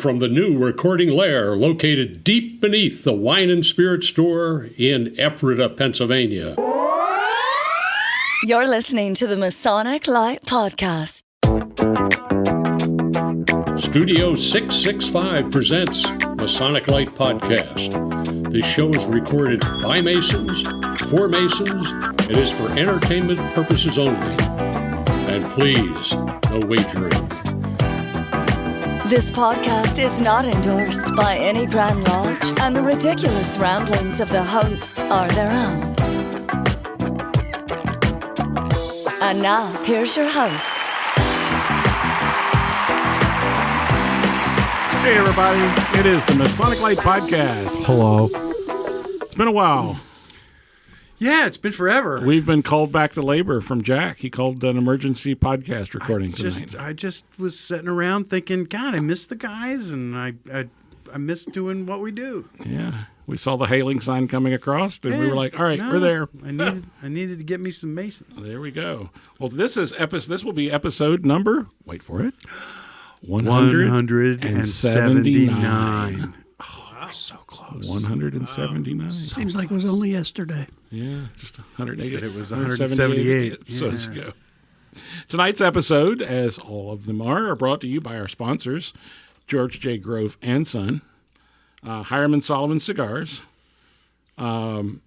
from the new recording lair located deep beneath the Wine and Spirit store in Ephrata, Pennsylvania. You're listening to the Masonic Light Podcast. Studio 665 presents Masonic Light Podcast. This show is recorded by Masons, for Masons. It is for entertainment purposes only. And please, no wagering. This podcast is not endorsed by any Grand Lodge, and the ridiculous ramblings of the hosts are their own. And now, here's your host. Hey, everybody. It is the Masonic Light Podcast. Hello. It's been a while. Yeah, it's been forever. We've been called back to labor from Jack. He called an emergency podcast recording tonight. I just was sitting around thinking, God, I miss the guys, and I miss doing what we do. Yeah. We saw the hailing sign coming across, and we were like, all right, we're there. I needed to get me some Mason. There we go. Well, this will be episode number, wait for it, 179. Oh, we're so close. 179. Seems like it was only yesterday. Yeah, just 108. It was 178 episodes ago. Tonight's episode, as all of them are brought to you by our sponsors, George J. Grove and Son, Hiram Solomon Cigars, Helm.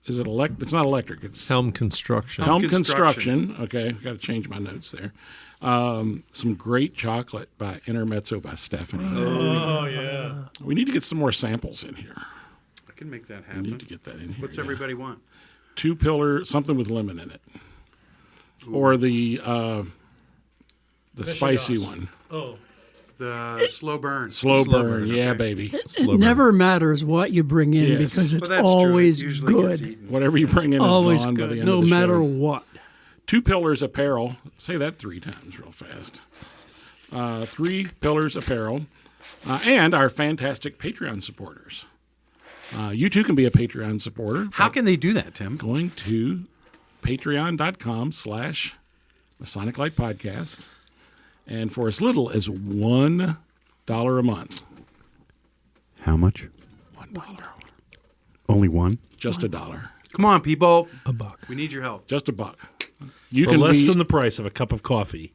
Is it electric? It's not electric. It's Helm Construction. Helm Construction. Okay, got to change my notes there. Some great chocolate by Intermezzo by Stephanie. Oh, yeah. We need to get some more samples in here. I can make that happen. We need to get that in here. What's everybody want? Two Pillar, something with lemon in it. Ooh. Or the spicy one. Oh. The slow burn. Slow burn, yeah, okay. Baby. It never matters what you bring in because it's always good. Whatever you bring in always is gone good, by the end no of the matter show. what. Two Pillars Apparel. Say that 3 times real fast. 3 Pillars Apparel. And our fantastic Patreon supporters. You too can be a Patreon supporter. How can they do that, Tim? Going to patreon.com/Masonic Light Podcast. And for as little as $1 a month. How much? $1. Only one? Just $1. Come on, people. $1. We need your help. Just $1. You for can less than the price of a cup of coffee.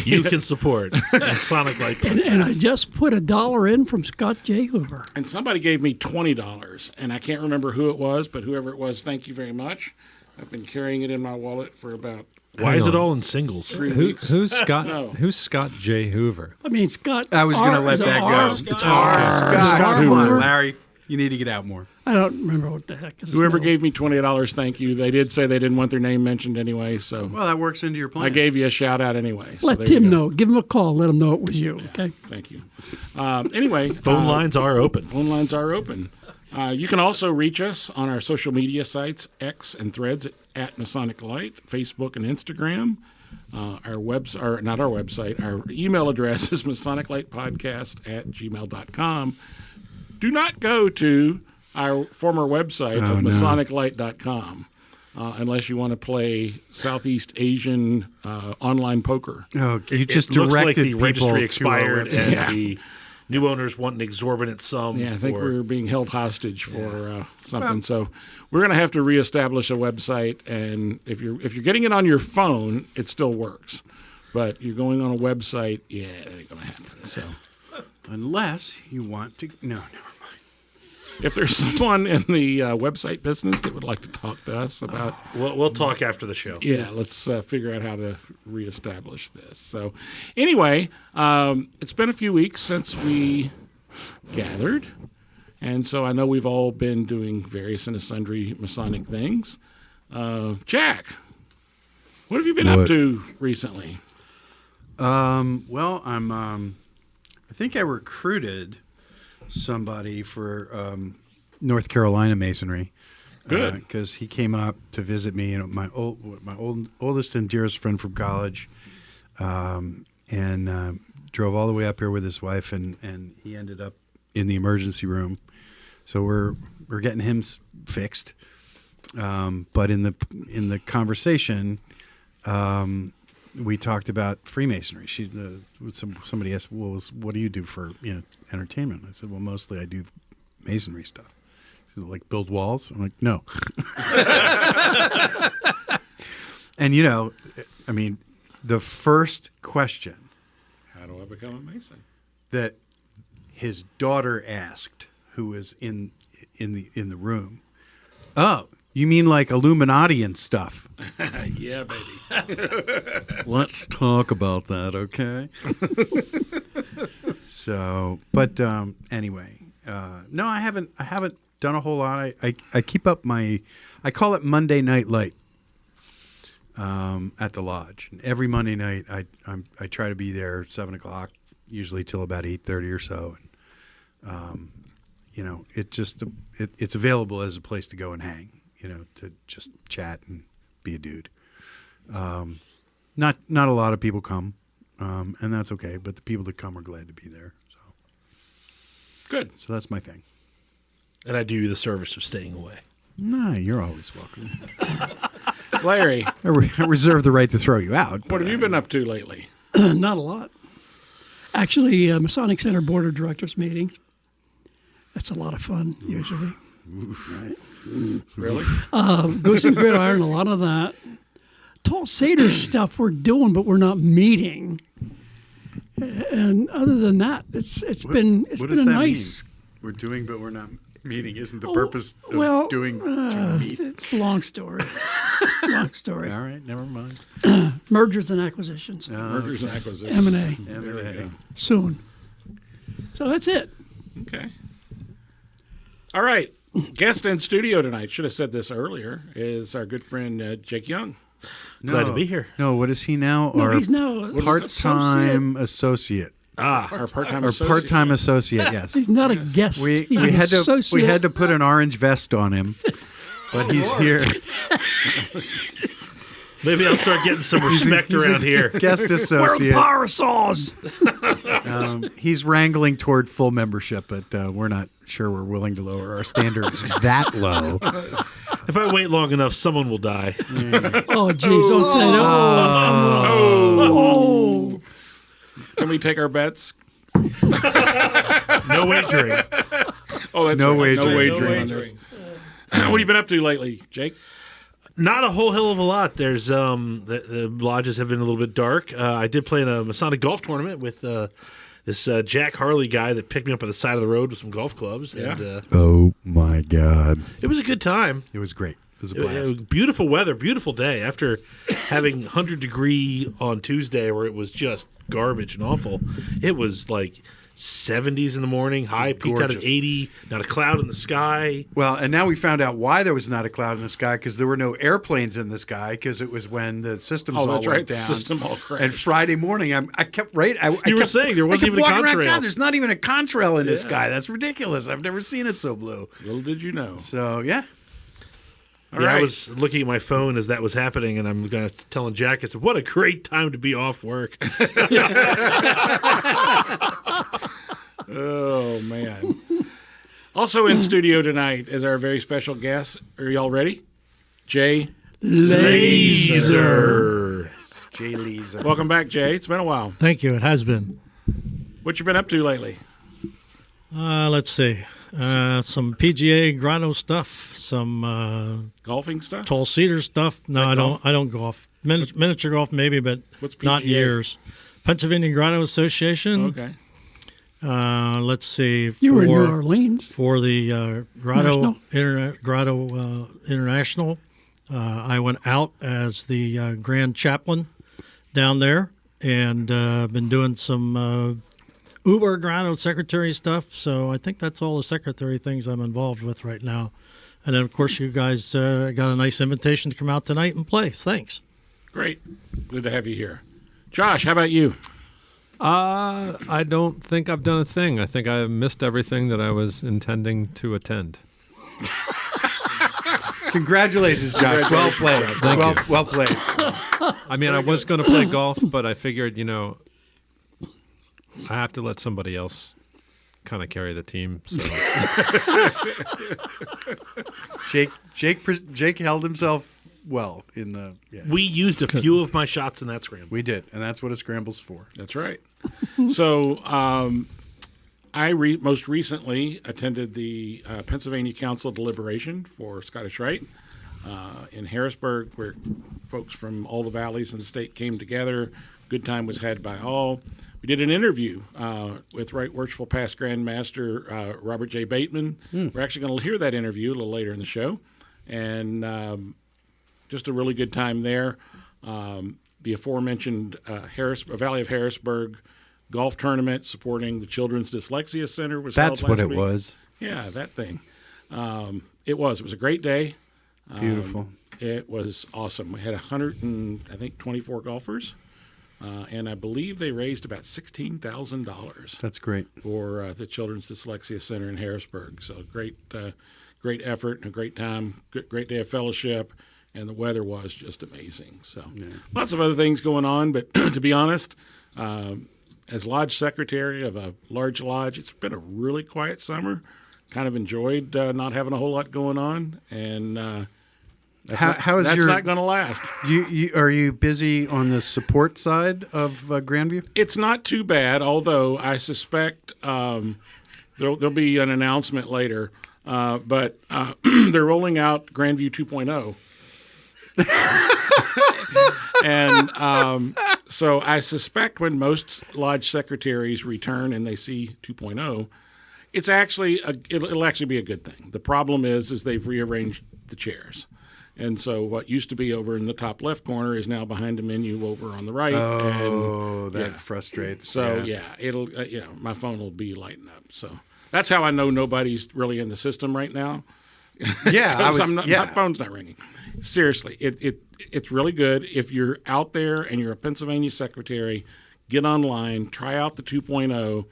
You can support Masonic Light Podcast. And I just put $1 in from Scott J. Hoover. And somebody gave me $20, and I can't remember who it was, but whoever it was, thank you very much. I've been carrying it in my wallet for about. Why is it all in singles? 3 weeks. Who's Scott? No. Who's Scott J. Hoover? I mean, Scott. I was going to let that go. It's Scott Hoover. Larry, you need to get out more. I don't remember what the heck is. Whoever gave me $20, thank you. They did say they didn't want their name mentioned anyway, so. Well, that works into your plan. I gave you a shout out anyway. So let Tim know. Give him a call. Let him know it was you. Okay. Thank you. Anyway, phone lines are open. Phone lines are open. You can also reach us on our social media sites, X and Threads at Masonic Light, Facebook and Instagram. Our email address is masoniclightpodcast@gmail.com. Do not go to our former website of masoniclight.com unless you want to play Southeast Asian online poker. Oh, you just it looks like the people registry expired and Yeah. the new owners want an exorbitant sum. Yeah, I think we're being held hostage for something. Well, so we're going to have to reestablish a website, and if you're getting it on your phone, it still works. But you're going on a website, it ain't going to happen. So unless you want to, no, never mind. If there's someone in the website business that would like to talk to us about, we'll talk after the show. Yeah, let's figure out how to reestablish this. So, anyway, it's been a few weeks since we gathered, and so I know we've all been doing various and sundry Masonic things. Jack, what have you been up to recently? Well, I think I recruited somebody for North Carolina Masonry. Good, because he came up to visit me. My oldest and dearest friend from college, and drove all the way up here with his wife, and he ended up in the emergency room. So we're getting him fixed. But in the conversation, we talked about Freemasonry. Somebody asked, "Well, what do you do for entertainment?" I said, "Well, mostly I do masonry stuff." She's like, build walls? I'm like, no. And I mean, the first question, how do I become a Mason? That his daughter asked, who was in the room. Oh, you mean like Illuminati and stuff? Yeah, baby. Let's talk about that, okay? So, but anyway, no, I haven't done a whole lot. I keep up I call it Monday Night Light at the lodge. And every Monday night, I try to be there 7:00, usually till about 8:30 or so. And it's available as a place to go and hang. To just chat and be a dude. Not a lot of people come, and that's okay. But the people that come are glad to be there. So good. So that's my thing. And I do you the service of staying away. Nah, you're always welcome. Larry, I reserve the right to throw you out. What have you been up to lately? Not a lot. Actually, Masonic Center Board of Directors meetings. That's a lot of fun, usually. Right. Really? Goose and Gridiron, a lot of that. Tall Seder stuff we're doing, but we're not meeting. And other than that, it's been a nice. Mean? We're doing, but we're not meeting. Isn't the purpose of doing to meet? It's a long story. Long story. All right, never mind. Mergers and acquisitions. Mergers and acquisitions. M&A. Soon. So that's it. Okay. All right. Guest in studio tonight, should have said this earlier, is our good friend Jake Young. Glad to be here. No, what is he now? He's now a part-time associate. Our part-time associate. Our part-time associate, yes. He's not a guest. We had to put an orange vest on him, but he's here. Maybe I'll start getting some respect around here. Guest associate. We're power saws. He's wrangling toward full membership, but we're not sure we're willing to lower our standards that low. If I wait long enough, someone will die. Yeah. Oh, geez, don't say that. Oh. Can we take our bets? No wagering. Oh, that's no right. wagering. No wagering on this. What have you been up to lately, Jake? Not a whole hell of a lot. There's the lodges have been a little bit dark. I did play in a Masonic golf tournament with this Jack Harley guy that picked me up at the side of the road with some golf clubs. Yeah. And, oh my God! It was a good time. It was great. It was a blast. It was beautiful weather, beautiful day. After having 100-degree on Tuesday, where it was just garbage and awful, it was like 70s in the morning, high peaked out at 80, not a cloud in the sky. Well, and now we found out why there was not a cloud in the sky, because there were no airplanes in the sky, because it was when the systems all went down. The system all crashed. And Friday morning, I kept right. You were saying there wasn't even a contrail. God, there's not even a contrail in the sky. That's ridiculous. I've never seen it so blue. Little did you know. So yeah. All right. I was looking at my phone as that was happening, and I'm telling Jack, I said, what a great time to be off work. Oh, man. Also in studio tonight is our very special guest. Are y'all ready? Jay Laser. Yes, Jay Laser. Welcome back, Jay. It's been a while. Thank you. It has been. What you been up to lately? Let's see. Some PGA grotto stuff, some golfing stuff, tall cedar stuff. No, I don't. I don't golf. Miniature golf maybe, but not years. Pennsylvania Grotto Association. Okay. Let's see. You were in New Orleans for the Grotto International. I went out as the Grand Chaplain down there, and been doing some Uber Grotto secretary stuff. So I think that's all the secretary things I'm involved with right now. And then, of course, you guys got a nice invitation to come out tonight and play. Thanks. Great. Good to have you here. Josh, how about you? I don't think I've done a thing. I think I missed everything that I was intending to attend. Congratulations, Josh. Well played. Well played. I mean, I was going to play golf, but I figured, I have to let somebody else kind of carry the team. So. Jake held himself well in the. Yeah. We used a few of my shots in that scramble. We did, and that's what a scramble's for. That's right. So I most recently attended the Pennsylvania Council deliberation for Scottish Rite in Harrisburg, where folks from all the valleys in the state came together. Good time was had by all. We did an interview with Right Worshipful Past Grand Master Robert J. Bateman. We're actually going to hear that interview a little later in the show. And just a really good time there. The aforementioned Valley of Harrisburg golf tournament supporting the Children's Dyslexia Center was held last week. That's what it was. Yeah, that thing. It was a great day. Beautiful. It was awesome. We had 124 golfers, and I believe they raised about $16,000. That's great for the Children's Dyslexia Center in Harrisburg. So great effort and a great time. Great day of fellowship, and the weather was just amazing. So lots of other things going on, but to be honest. As lodge secretary of a large lodge, it's been a really quiet summer. Kind of enjoyed not having a whole lot going on, and that's not going to last. Are you busy on the support side of Grandview? It's not too bad, although I suspect there'll be an announcement later. But they're rolling out Grandview 2.0. And so I suspect when most lodge secretaries return and they see 2.0, it's actually it'll actually be a good thing. The problem is they've rearranged the chairs, and so what used to be over in the top left corner is now behind the menu over on the right. Oh, that frustrates. So it'll my phone will be lighting up. So that's how I know nobody's really in the system right now. Yeah, my phone's not ringing. Seriously, it's really good. If you're out there and you're a Pennsylvania secretary, get online, try out the 2.0,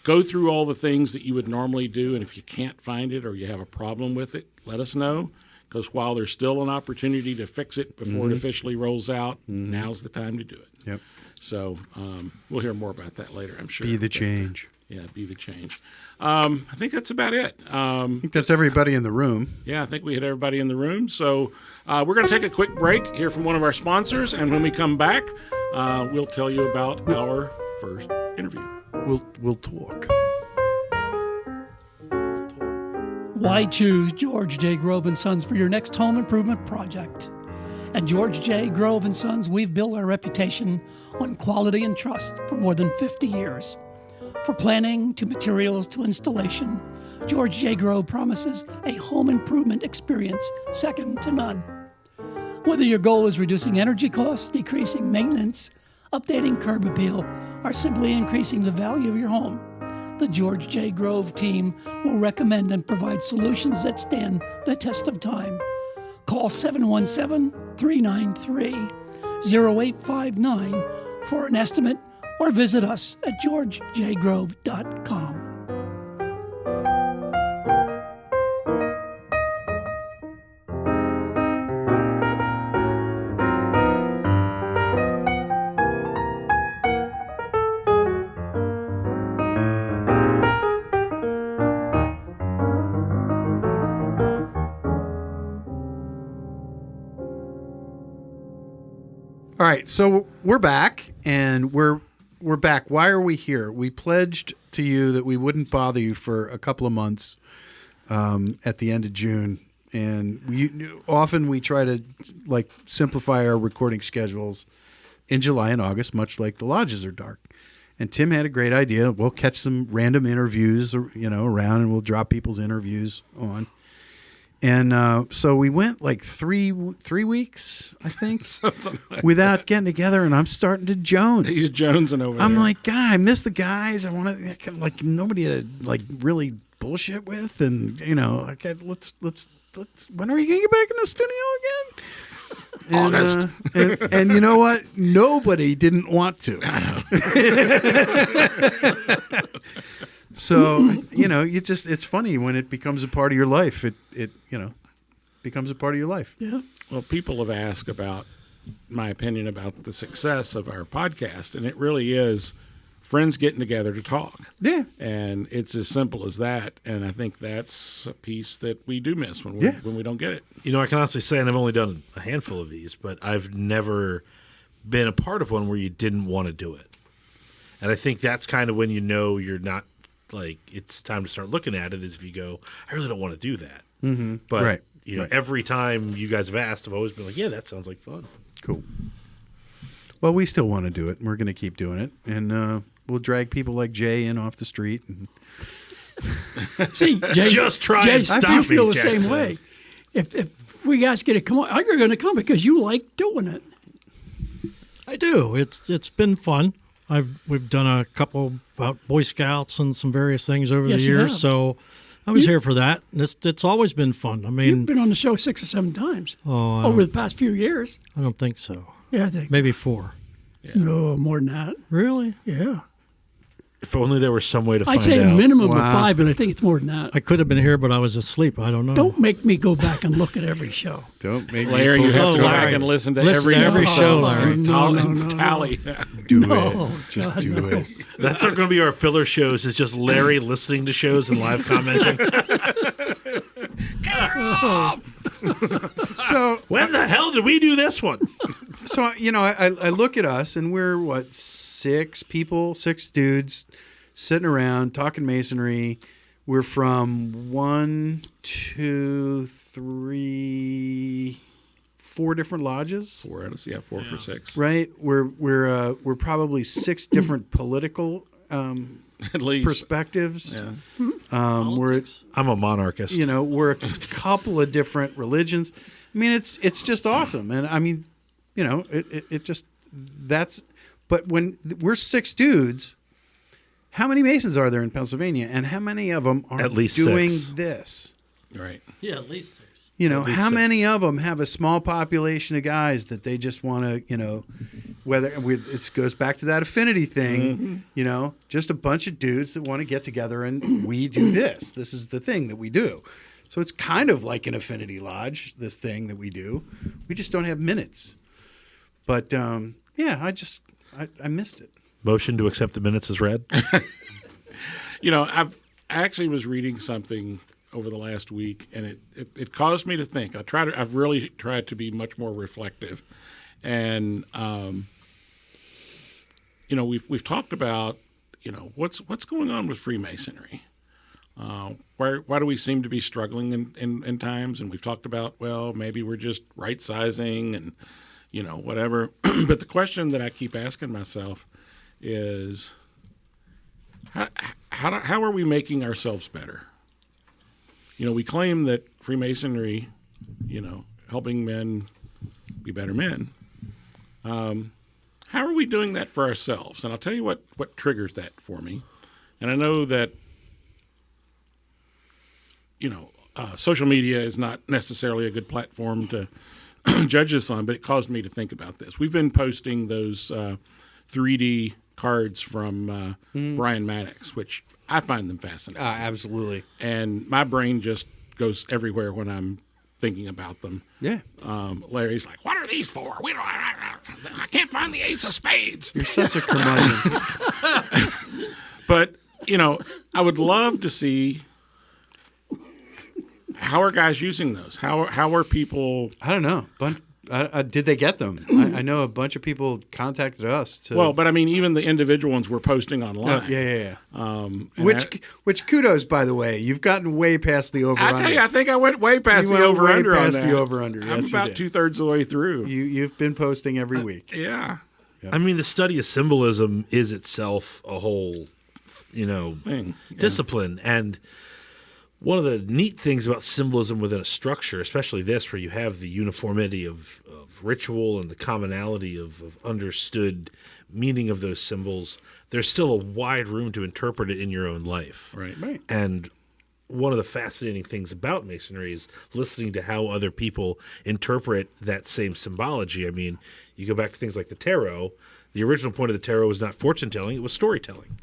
go through all the things that you would normally do, and if you can't find it or you have a problem with it, let us know. Because while there's still an opportunity to fix it before it officially rolls out, now's the time to do it. Yep. So we'll hear more about that later, I'm sure. Be the change. Yeah, be the change. I think that's about it. I think that's everybody in the room. Yeah, I think we hit everybody in the room. So we're going to take a quick break, hear from one of our sponsors, and when we come back, we'll tell you about our first interview. We'll talk. Why choose George J. Grove & Sons for your next home improvement project? At George J. Grove & Sons, we've built our reputation on quality and trust for more than 50 years. From planning to materials to installation, George J. Grove promises a home improvement experience second to none. Whether your goal is reducing energy costs, decreasing maintenance, updating curb appeal, or simply increasing the value of your home, the George J. Grove team will recommend and provide solutions that stand the test of time. Call 717-393-0859 for an estimate or visit us at georgejgrove.com. All right, so we're back, and we're back. Why are we here? We pledged to you that we wouldn't bother you for a couple of months at the end of June, and often we try to simplify our recording schedules in July and August, much like the lodges are dark. And Tim had a great idea. We'll catch some random interviews, around, and we'll drop people's interviews on. And so we went 3 weeks, I think, without getting together, and I'm starting to Jones. He's jonesing over there. I'm like, God, I miss the guys. I want to nobody to really bullshit with, and let's. When are we gonna get back in the studio again? August. And you know what? Nobody didn't want to. So, it's funny when it becomes a part of your life. It becomes a part of your life. Yeah. Well, people have asked about my opinion about the success of our podcast, and it really is friends getting together to talk. Yeah. And it's as simple as that. And I think that's a piece that we do miss when we don't get it. You know, I can honestly say, and I've only done a handful of these, but I've never been a part of one where you didn't want to do it. And I think that's kind of when you know you're not, like, it's time to start looking at it, is if you go, I really don't want to do that. Mm-hmm. But, right. you know, every time you guys have asked, I've always been like, yeah, that sounds like fun. Cool. Well, we still want to do it. We're going to keep doing it. And we'll drag people like Jay in off the street. And See, Jay, Just try and stop I me, feel the Jack same way. says. If we ask you to come on, you're going to come because you like doing it. I do. It's been fun. We've done a couple about Boy Scouts and some various things over Yes, the you years, have. so I was here for that. It's always been fun. I You've mean, been on the show 6 or 7 times I over the past few years. don't think so. Yeah, I think. Maybe 4. No, more than that. Really? Yeah. If only there was some way to find I'd say a out. minimum of Wow. 5, but I think it's more than that. I could have been here, but I was asleep. I don't know. Don't make me go back and look at every show. don't make Larry, me you have to go Larry. back and listen to Listen every to every episode show, and Larry. No. tally. do No, it. Just God, do no. it. That's going to be our filler shows, is just Larry listening to shows and live commenting. So, When the hell did we do this one? you know, I look at us, and we're, 6 people, 6 dudes sitting around talking masonry. We're from 1, 2, 3, 4 different lodges. 4 for 6. Right, we're probably 6 different political At least. perspectives. Yeah. We're I'm a monarchist. you know we're a couple of different religions. I mean, it's just awesome, and I mean, you know, it just that's. But when we're 6 dudes, how many Masons are there in Pennsylvania, and how many of them are At least doing 6. this? Right. Yeah, at least 6. You know, At least how 6. many of them have a small population of guys that they just want to, you know, whether it goes back to that affinity thing, you know, just a bunch of dudes that want to get together and we do this. This is the thing that we do. So it's kind of like an affinity lodge, this thing that we do. We just don't have minutes. But yeah, I missed it. Motion to accept the minutes is read. You know, I actually was reading something over the last week, and it caused me to think. I've really tried to be much more reflective, and you know, we've talked about, you know, what's going on with Freemasonry. Why do we seem to be struggling in times? And we've talked about, well, maybe we're just right sizing and, you know, whatever. But the question that I keep asking myself is, how are we making ourselves better? You know, we claim that Freemasonry, you know, helping men be better men. How are we doing that for ourselves? And I'll tell you what triggers that for me. And I know that, you know, social media is not necessarily a good platform to judge this on, but it caused me to think about this. We've been posting those 3D cards from Brian Maddox, which I find them fascinating. Absolutely. And my brain just goes everywhere when I'm thinking about them. Yeah. Larry's like, what are these for? I can't find the ace of spades. You're such a curmudgeon. But, you know, I would love to see, how are guys using those? How are people? I don't know. Did they get them? I know a bunch of people contacted us to. Well, but I mean, even the individual ones we're posting online. Yeah. And Which kudos, by the way, you've gotten way past the over. I tell you, I think I went way past You the went way over-under on past that. the over-under. I'm Yes, you about did. 2/3 of the way through. You've been posting every week. Yeah. I mean, the study of symbolism is itself a whole, you know, Thing. discipline. And one of the neat things about symbolism within a structure, especially this, where you have the uniformity of ritual and the commonality of understood meaning of those symbols, there's still a wide room to interpret it in your own life. Right. And one of the fascinating things about Masonry is listening to how other people interpret that same symbology. I mean, you go back to things like the tarot. The original point of the tarot was not fortune telling, it was storytelling.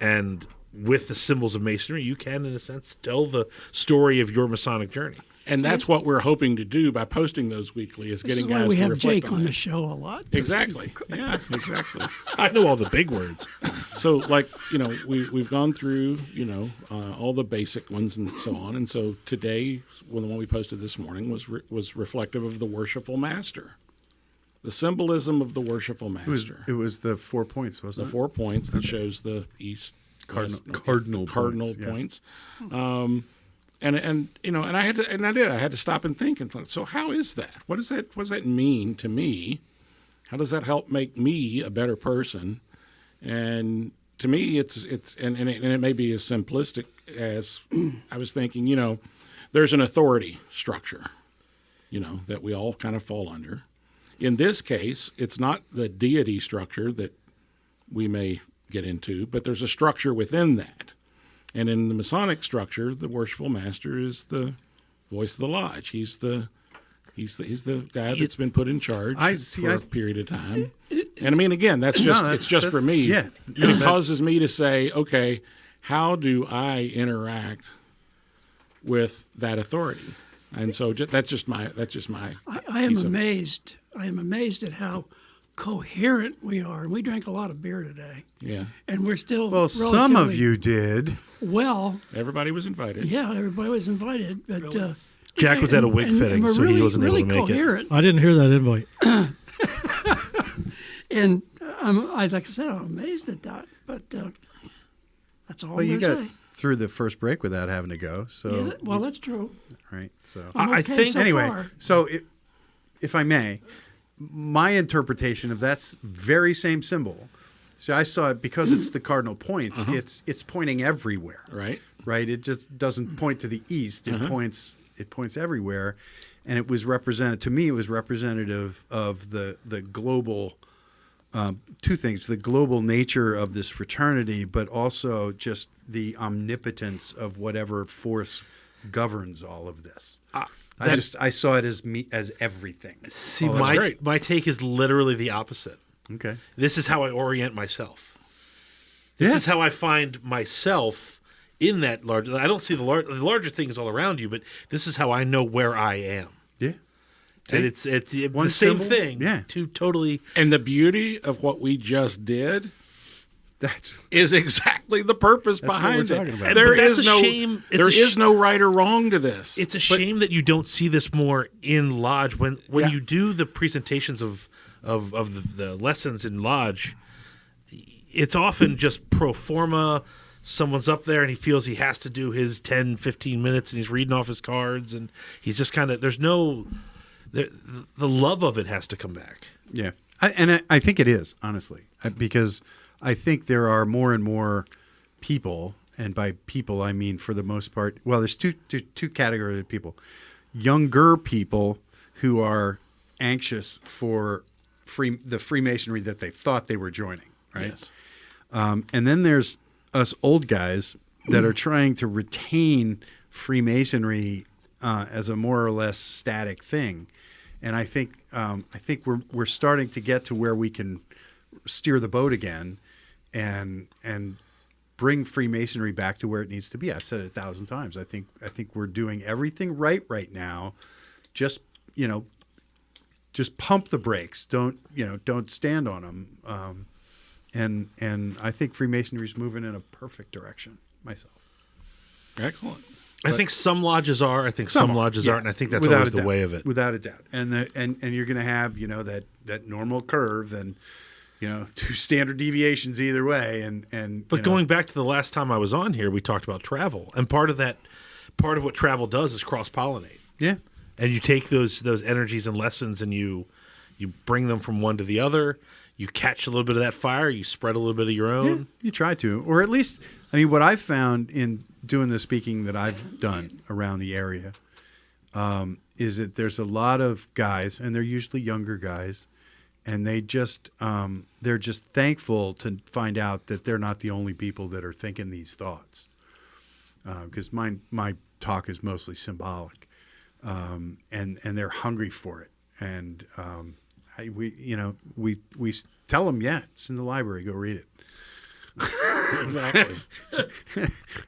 And with the symbols of Masonry, you can, in a sense, tell the story of your Masonic journey. And that's what we're hoping to do by posting those weekly, is getting guys we to have reflect Jake on on that. the show a lot. Exactly. Yeah, exactly. I know all the big words. So, like, we've gone through, all the basic ones and so on. And so today, the one we posted this morning was reflective of the worshipful master, the symbolism of the worshipful master. It was the 4 points, wasn't The it? 4 points that shows the east Cardinal points. And I had to stop and think and thought, so how is that? What does that mean to me? How does that help make me a better person? And to me, it's it may be as simplistic as I was thinking. There's an authority structure, that we all kind of fall under. In this case, it's not the deity structure that we may get into, but there's a structure within that. And in the Masonic structure, the worshipful master is the voice of the lodge. He's the guy that's been put in charge for a period of time. And I mean, again, that's just for me. Yeah. It causes me to say, okay, how do I interact with that authority? And so that's just my. I am amazed. I am amazed at how coherent we are. And we drank a lot of beer today. Yeah. And we're still Well, some of you did. Well, everybody was invited. yeah, everybody was invited, but Jack was at a wig fitting, we're so he wasn't able to make coherent. I didn't hear that invite. And like I said, I'm amazed at that. But that's all Well, I'm you going got to say. through the first break without having to go. So Well, that's true. right. So I'm I okay think- so anyway, far. so if I may, my interpretation of that very same symbol. So I saw it because it's the cardinal points. It's pointing everywhere. Right. Right. It just doesn't point to the east. It points everywhere, and it was represented to me. It was representative of the global. Two things: the global nature of this fraternity, but also just the omnipotence of whatever force governs all of this. I saw it as everything. See, Oh, that's great. my take is literally the opposite. Okay. This is how I orient myself. This is how I find myself in that larger. I don't see the larger things all around you, but this is how I know where I am. Yeah. And it's the One same symbol? thing. Yeah. Two totally. And the beauty of what we just did That's is exactly the purpose what behind we're it. talking about. There But that's is a no shame. It's there a is no right or wrong to this. It's a shame that you don't see this more in lodge when Yeah. you do the presentations of the lessons in lodge. It's often just pro forma. Someone's up there and he feels he has to do his 10, 15 minutes and he's reading off his cards and he's just kind of the love of it has to come back. Yeah, I think it is, honestly, because I think there are more and more people, and by people I mean for the most part, well, there's two categories of people: younger people who are anxious for the Freemasonry that they thought they were joining, right? Yes. And then there's us old guys that are trying to retain Freemasonry as a more or less static thing. And I think we're starting to get to where we can steer the boat again, and bring Freemasonry back to where it needs to be. I've said it 1,000 times. I think we're doing everything right now. Just pump the brakes. Don't stand on them. And I think Freemasonry is moving in a perfect direction myself. Excellent. I think some lodges are. I think some lodges aren't. And I think that's Without always a the doubt. way of it. Without a doubt. And you're going to have that normal curve and two standard deviations either way. But going back to the last time I was on here, we talked about travel, and part of what travel does is cross pollinate. Yeah. And you take those energies and lessons, and you bring them from one to the other. You catch a little bit of that fire. You spread a little bit of your own. Yeah, you try to, or at least, I mean, what I've found in doing the speaking that I've done around the area is that there's a lot of guys, and they're usually younger guys, and they're just thankful to find out that they're not the only people that are thinking these thoughts. Because my talk is mostly symbolic, and they're hungry for it, and we tell them, yeah, it's in the library, go read it. Exactly.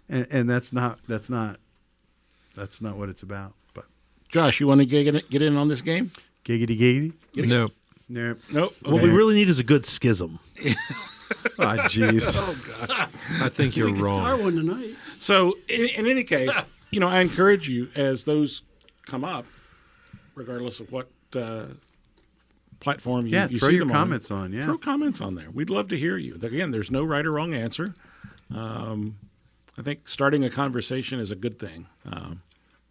and that's not what it's about. But Josh, you want to get in on this game? Giggity giggity. No. Nope. Nope. What we really need is a good schism. Oh, jeez. I think you're Start wrong. one tonight. So, in any case, I encourage you as those come up, regardless of what platform you Yeah, you throw see your them comments on. Yeah. Throw comments on there. We'd love to hear you. Again, there's no right or wrong answer. I think starting a conversation is a good thing,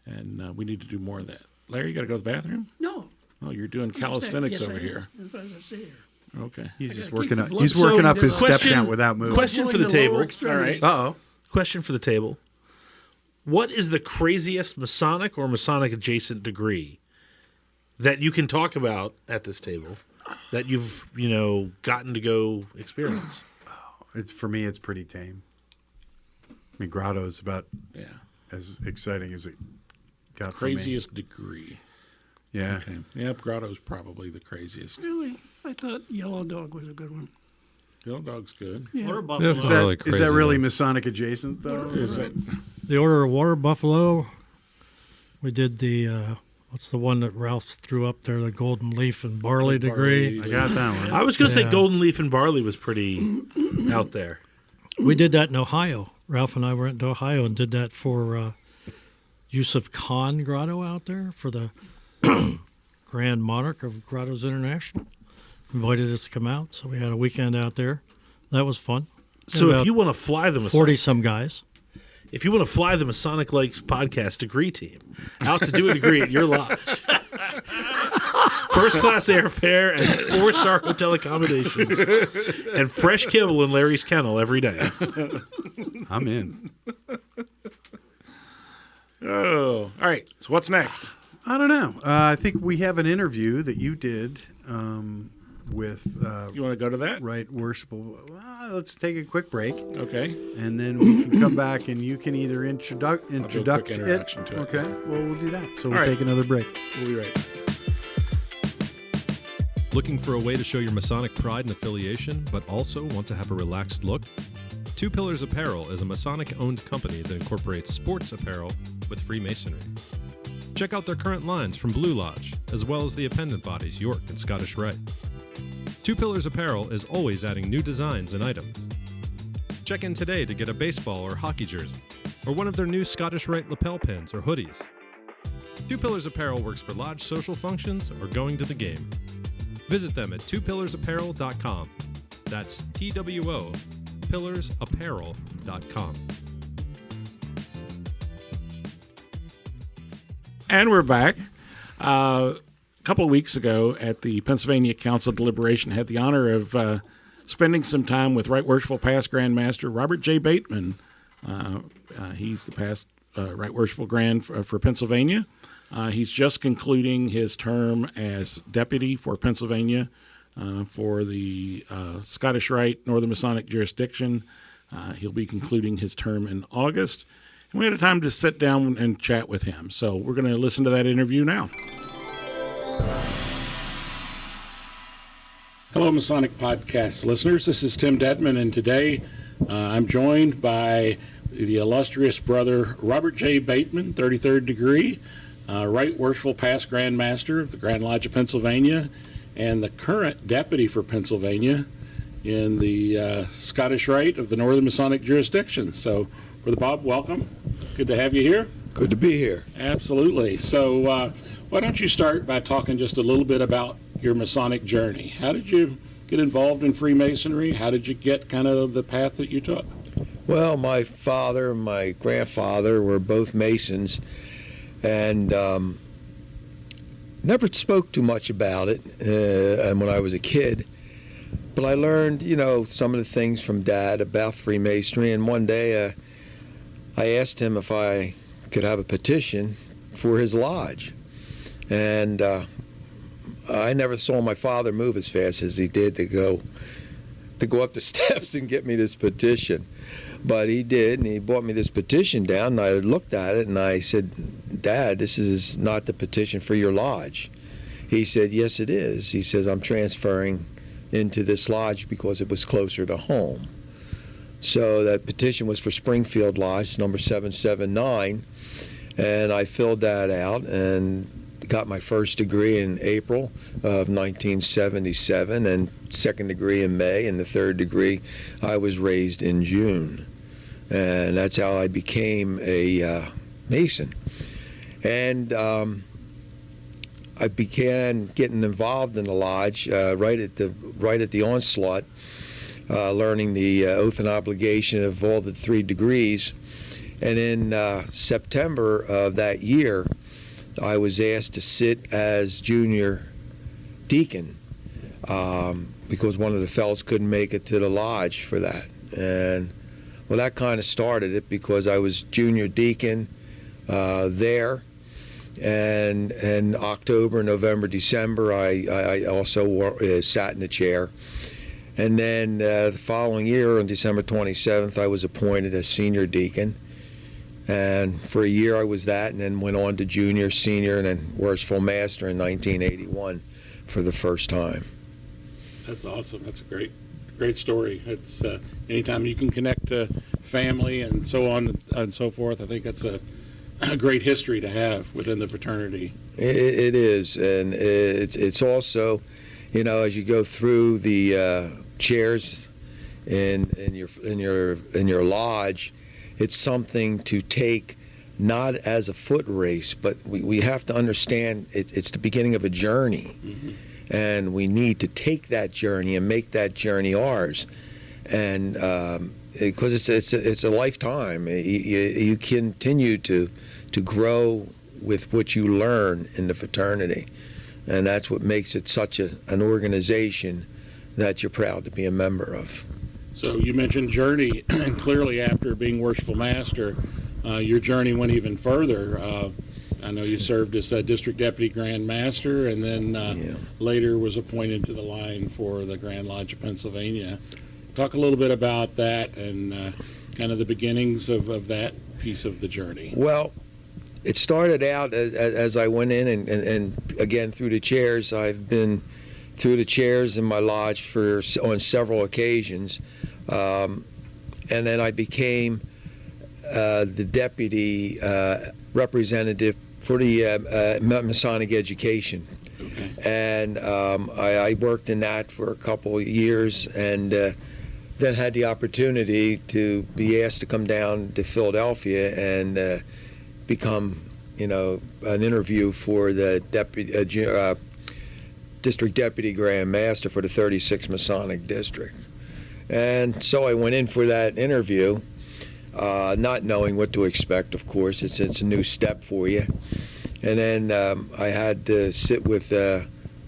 and we need to do more of that. Larry, you got to go to the bathroom? No. Oh, you're doing calisthenics Yes, I over am. here. As I sit here. Okay. He's just gotta keep working the up. blood He's working up flowing his to the- step count without moving. Question for the Pulling the lower table. extremities. Uh-oh. Question for the table. What is the craziest Masonic or Masonic adjacent degree that you can talk about at this table that you've, gotten to go experience? For me, it's pretty tame. I mean, Grotto's about Yeah. as exciting as it got Craziest degree. for me. Yeah. Okay. Yep, Grotto's probably the craziest. Really? I thought Yellow Dog was a good one. Yellow Dog's good. Yeah. Water That's Buffalo. Is not that, really is crazy, that really though. Masonic adjacent, though? Is it? The Order of Water Buffalo. We did the, what's the one that Ralph threw up there, the Golden Leaf and Barley degree. I got that one. I was going to say Yeah. Golden Leaf and Barley was pretty out there. We did that in Ohio. Ralph and I went to Ohio and did that for Yusuf Khan Grotto out there for the Grand Monarch of Grottos International. Invited us to come out, so we had a weekend out there. That was fun. So About if you want to fly the 40-some guys. if you want to fly the Masonic Lakes podcast degree team out to do a degree at your lodge, first class airfare and 4-star hotel accommodations, and fresh kibble in Larry's kennel every day. I'm in. Oh, all right. So what's next? I don't know. I think we have an interview that you did with You want to go to that? Right Worshipful. Let's take a quick break, Okay. and then we can come back, and you can either introduct quick it. introduction to it. Okay. Well, we'll do that. So we'll All right. take another break. We'll be right back. Looking for a way to show your Masonic pride and affiliation, but also want to have a relaxed look? Two Pillars Apparel is a Masonic-owned company that incorporates sports apparel with Freemasonry. Check out their current lines from Blue Lodge, as well as the appendant bodies York and Scottish Rite. Two Pillars Apparel is always adding new designs and items. Check in today to get a baseball or hockey jersey, or one of their new Scottish Rite lapel pins or hoodies. Two Pillars Apparel works for lodge social functions or going to the game. Visit them at twopillarapparel.com. That's TWO, pillarsapparel.com. And we're back. A couple of weeks ago at the Pennsylvania Council deliberation, had the honor of spending some time with Right Worshipful Past Grand Master Robert J. Bateman. He's the past Right Worshipful Grand for Pennsylvania. He's just concluding his term as deputy for Pennsylvania for the Scottish Rite Northern Masonic jurisdiction. He'll be concluding his term in August. And we had a time to sit down and chat with him. So we're going to listen to that interview now. Hello, Masonic Podcast listeners. This is Tim Detman, and today I'm joined by the illustrious brother Robert J. Bateman, 33rd degree, Right Worshipful Past Grand Master of the Grand Lodge of Pennsylvania, and the current deputy for Pennsylvania in the Scottish Rite of the Northern Masonic jurisdiction. So, Brother Bob, welcome. Good to have you here. Good to be here. Absolutely. So why don't you start by talking just a little bit about your Masonic journey? How did you get involved in Freemasonry? How did you get kind of the path that you took? Well, my father and my grandfather were both Masons, and never spoke too much about it when I was a kid. But I learned, some of the things from Dad about Freemasonry, and one day I asked him if I could have a petition for his lodge. And I never saw my father move as fast as he did to go up the steps and get me this petition. But he did, and he brought me this petition down, and I looked at it, and I said, Dad, this is not the petition for your lodge. He said, yes, it is. He says, I'm transferring into this lodge because it was closer to home. So that petition was for Springfield Lodge, number 779, And I filled that out and got my first degree in April of 1977, and second degree in May, and the third degree I was raised in June. And that's how I became a Mason. And I began getting involved in the lodge right at the onslaught, learning the oath and obligation of all the 3 degrees. And in September of that year, I was asked to sit as junior deacon because one of the fellows couldn't make it to the lodge for that. And well, that kind of started it, because I was junior deacon there. And in October, November, December, I also sat in the chair. And then the following year, on December 27th, I was appointed as senior deacon. And for a year I was that, and then went on to junior, senior, and then worshipful master in 1981 for the first time. That's awesome. That's a great story. It's anytime you can connect to family and so on and so forth, I think that's a great history to have within the fraternity. It is, and it's also, as you go through the chairs in your lodge, it's something to take not as a foot race, but we have to understand it's the beginning of a journey. Mm-hmm. And we need to take that journey and make that journey ours. And because it's a lifetime, you continue to grow with what you learn in the fraternity. And that's what makes it such an organization that you're proud to be a member of. So you mentioned journey, and clearly after being worshipful master, your journey went even further. I know you served as a district deputy grand master, and then later was appointed to the line for the Grand Lodge of Pennsylvania. Talk a little bit about that and kind of the beginnings of that piece of the journey. Well, it started out as I went in, and again through the chairs. I've been through the chairs in my lodge on several occasions, and then I became the deputy representative for the Masonic education. Okay. And I worked in that for a couple of years, and then had the opportunity to be asked to come down to Philadelphia and become, an interview for the district deputy grand master for the 36th Masonic district. And so I went in for that interview, not knowing what to expect, of course. It's a new step for you. And then I had to sit with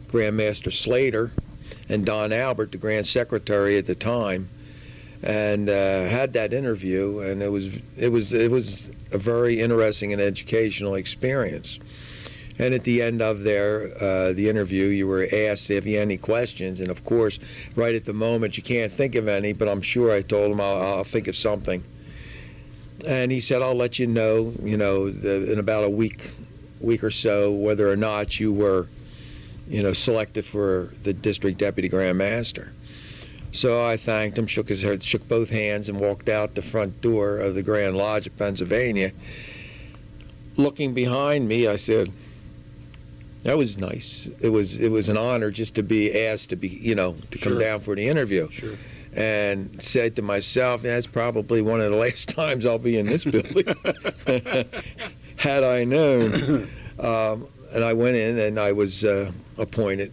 Grand Master Slater and Don Albert, the Grand Secretary at the time, and had that interview, and it was a very interesting and educational experience. And at the end of the interview, you were asked if you had any questions, and of course, right at the moment, you can't think of any, but I'm sure I told him I'll think of something. And he said, I'll let you know, in about a week or so, whether or not you were, selected for the district deputy grand master. So I thanked him, shook both hands, and walked out the front door of the Grand Lodge of Pennsylvania. Looking behind me, I said, that was nice. It was an honor just to be asked to be, to come down for the interview. Sure. And said to myself, that's probably one of the last times I'll be in this building. Had I known. And I went in, and I was appointed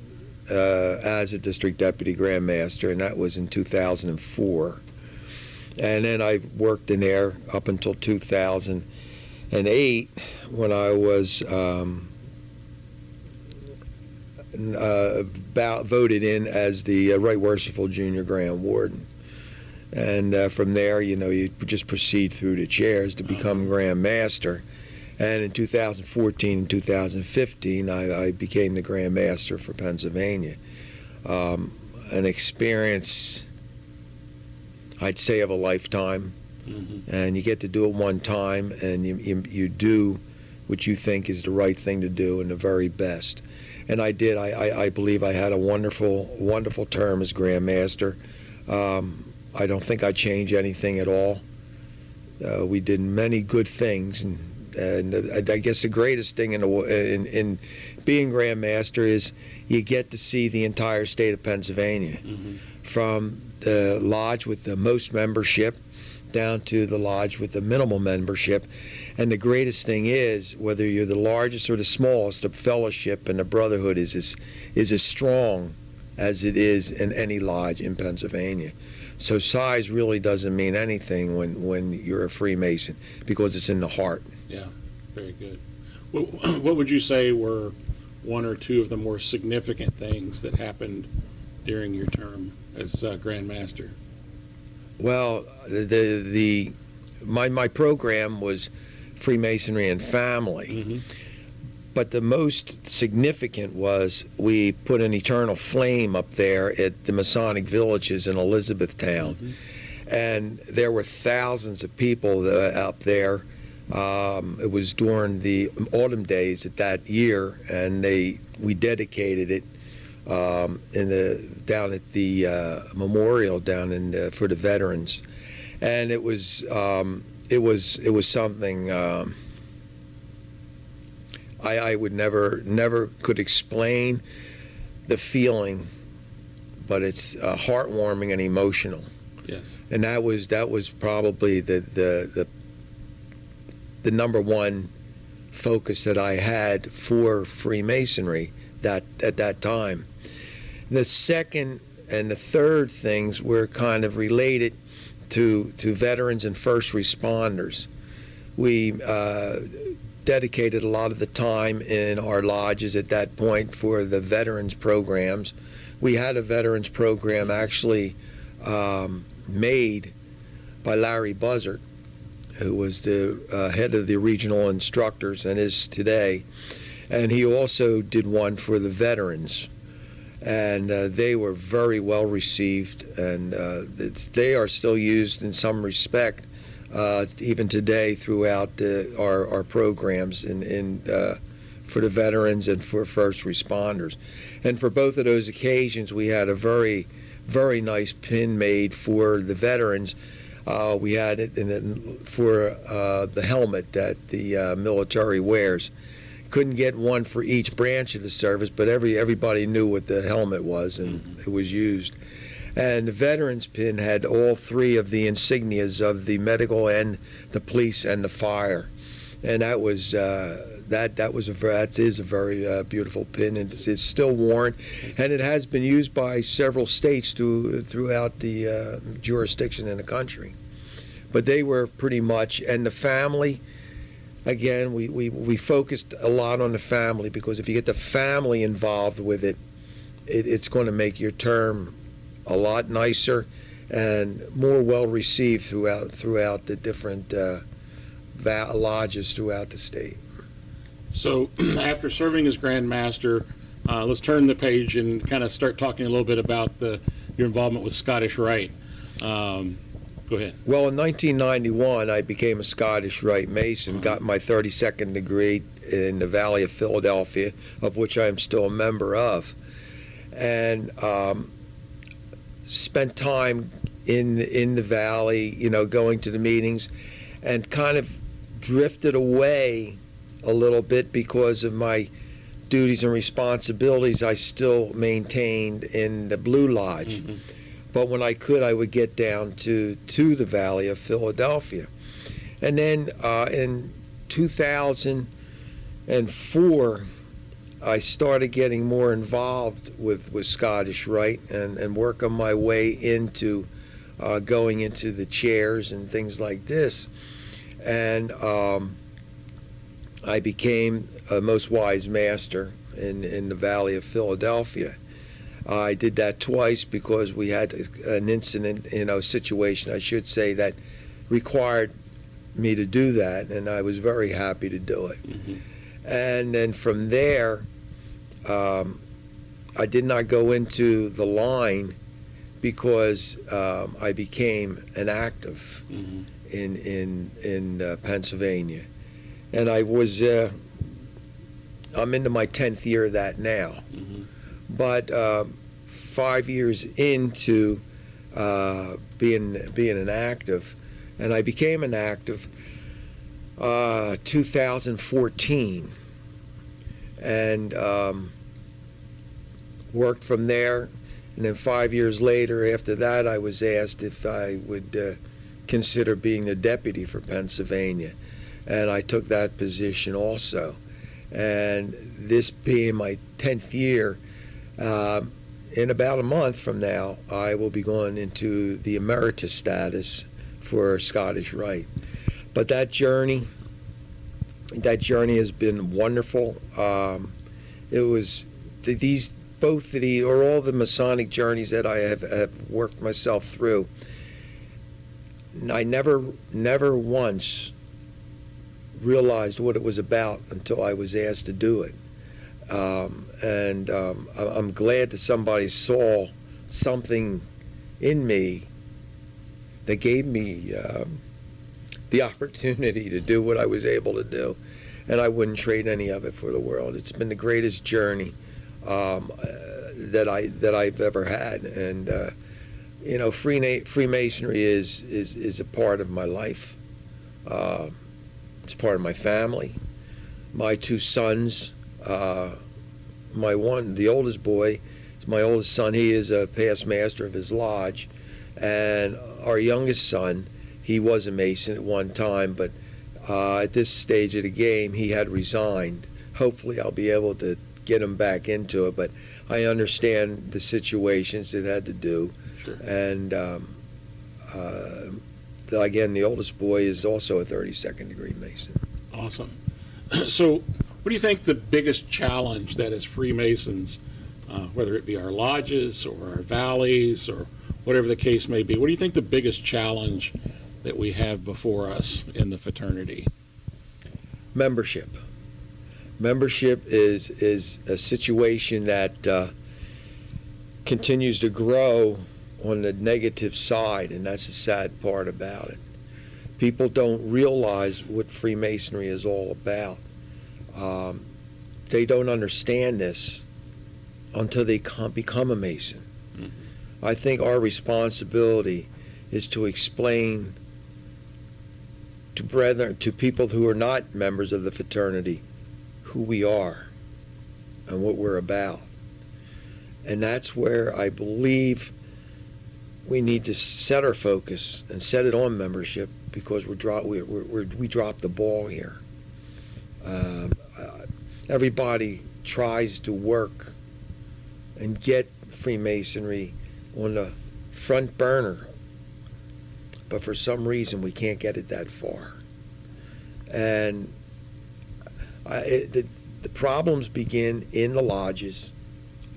as a district deputy grand master, and that was in 2004. And then I worked in there up until 2008, when I was voted in as the Right Worshipful Junior Grand Warden. And from there, you just proceed through the chairs to become Grand Master. And in 2014 and 2015, I became the Grand Master for Pennsylvania. An experience, I'd say, of a lifetime. Mm-hmm. And you get to do it one time, and you do what you think is the right thing to do and the very best. And I did. I believe I had a wonderful, wonderful term as Grand Master. I don't think I'd change anything at all. We did many good things, and And I guess the greatest thing in being Grand Master is you get to see the entire state of Pennsylvania, from the lodge with the most membership down to the lodge with the minimal membership. And the greatest thing is, whether you're the largest or the smallest, the fellowship and the brotherhood is as strong as it is in any lodge in Pennsylvania. So size really doesn't mean anything when you're a Freemason, because it's in the heart. Yeah, very good. What would you say were one or two of the more significant things that happened during your term as Grand Master? Well, my program was Freemasonry and family, but the most significant was we put an eternal flame up there at the Masonic villages in Elizabethtown, and there were thousands of people up there. It was during the autumn days of that year, and we dedicated it down at the memorial down for the veterans, and it was something I would never could explain the feeling, but it's heartwarming and emotional. Yes, and that was probably the number one focus that I had for Freemasonry at that time. The second and the third things were kind of related to veterans and first responders. We dedicated a lot of the time in our lodges at that point for the veterans programs. We had a veterans program actually made by Larry Buzzard, who was the head of the regional instructors and is today. And he also did one for the veterans. And they were very well received, and they are still used in some respect even today throughout our programs for the veterans and for first responders. And for both of those occasions, we had a very, very nice pin made for the veterans. We had it for the helmet that the military wears. Couldn't get one for each branch of the service, but everybody knew what the helmet was, and it was used. And the veterans pin had all three of the insignias of the medical and the police and the fire, and that is a very beautiful pin, and it's still worn, and it has been used by several states throughout the jurisdiction in the country. But they were pretty much, and the family. Again, we focused a lot on the family, because if you get the family involved with it, it's going to make your term a lot nicer and more well received throughout the different lodges throughout the state. So after serving as Grand Master, let's turn the page and kind of start talking a little bit about your involvement with Scottish Rite. Go ahead. Well, in 1991, I became a Scottish Rite Mason, got my 32nd degree in the Valley of Philadelphia, of which I am still a member of, and spent time in the Valley, going to the meetings, and kind of drifted away a little bit because of my duties and responsibilities I still maintained in the Blue Lodge. But when I could, I would get down to the Valley of Philadelphia. And then in 2004, I started getting more involved with Scottish Rite and working my way into going into the chairs and things like this. And I became a Most Wise Master in the Valley of Philadelphia. I did that twice because we had an incident, situation, I should say, that required me to do that, and I was very happy to do it. And then from there, I did not go into the line because I became an active in Pennsylvania, and I was I'm into my 10th year of that now. But 5 years into being an active, and I became an active, 2014, and worked from there. And then 5 years later, after that, I was asked if I would consider being the deputy for Pennsylvania, and I took that position also. And this being my 10th year, in about a month from now, I will be going into the emeritus status for Scottish Rite. But that journey has been wonderful. It was all the Masonic journeys that I have worked myself through. I never once realized what it was about until I was asked to do it. I'm glad that somebody saw something in me that gave me the opportunity to do what I was able to do, and I wouldn't trade any of it for the world. It's been the greatest journey that I've ever had, and Freemasonry is a part of my life. It's part of my family. My two sons, the oldest boy is my oldest son. He is a past master of his lodge, and our youngest son, he was a Mason at one time, but at this stage of the game, he had resigned. Hopefully, I'll be able to get him back into it, but I understand the situations it had to do. Sure. And again, the oldest boy is also a 32nd degree Mason. Awesome. So, what do you think the biggest challenge that as Freemasons, whether it be our lodges or our valleys or whatever the case may be, what do you think the biggest challenge that we have before us in the fraternity? Membership. Membership is a situation that continues to grow on the negative side, and that's the sad part about it. People don't realize what Freemasonry is all about. They don't understand this until they become a Mason. Mm-hmm. I think our responsibility is to explain to people who are not members of the fraternity who we are and what we're about. And that's where I believe we need to set our focus and set it on membership, because we dropped the ball here. Everybody tries to work and get Freemasonry on the front burner, but for some reason we can't get it that far. And the problems begin in the lodges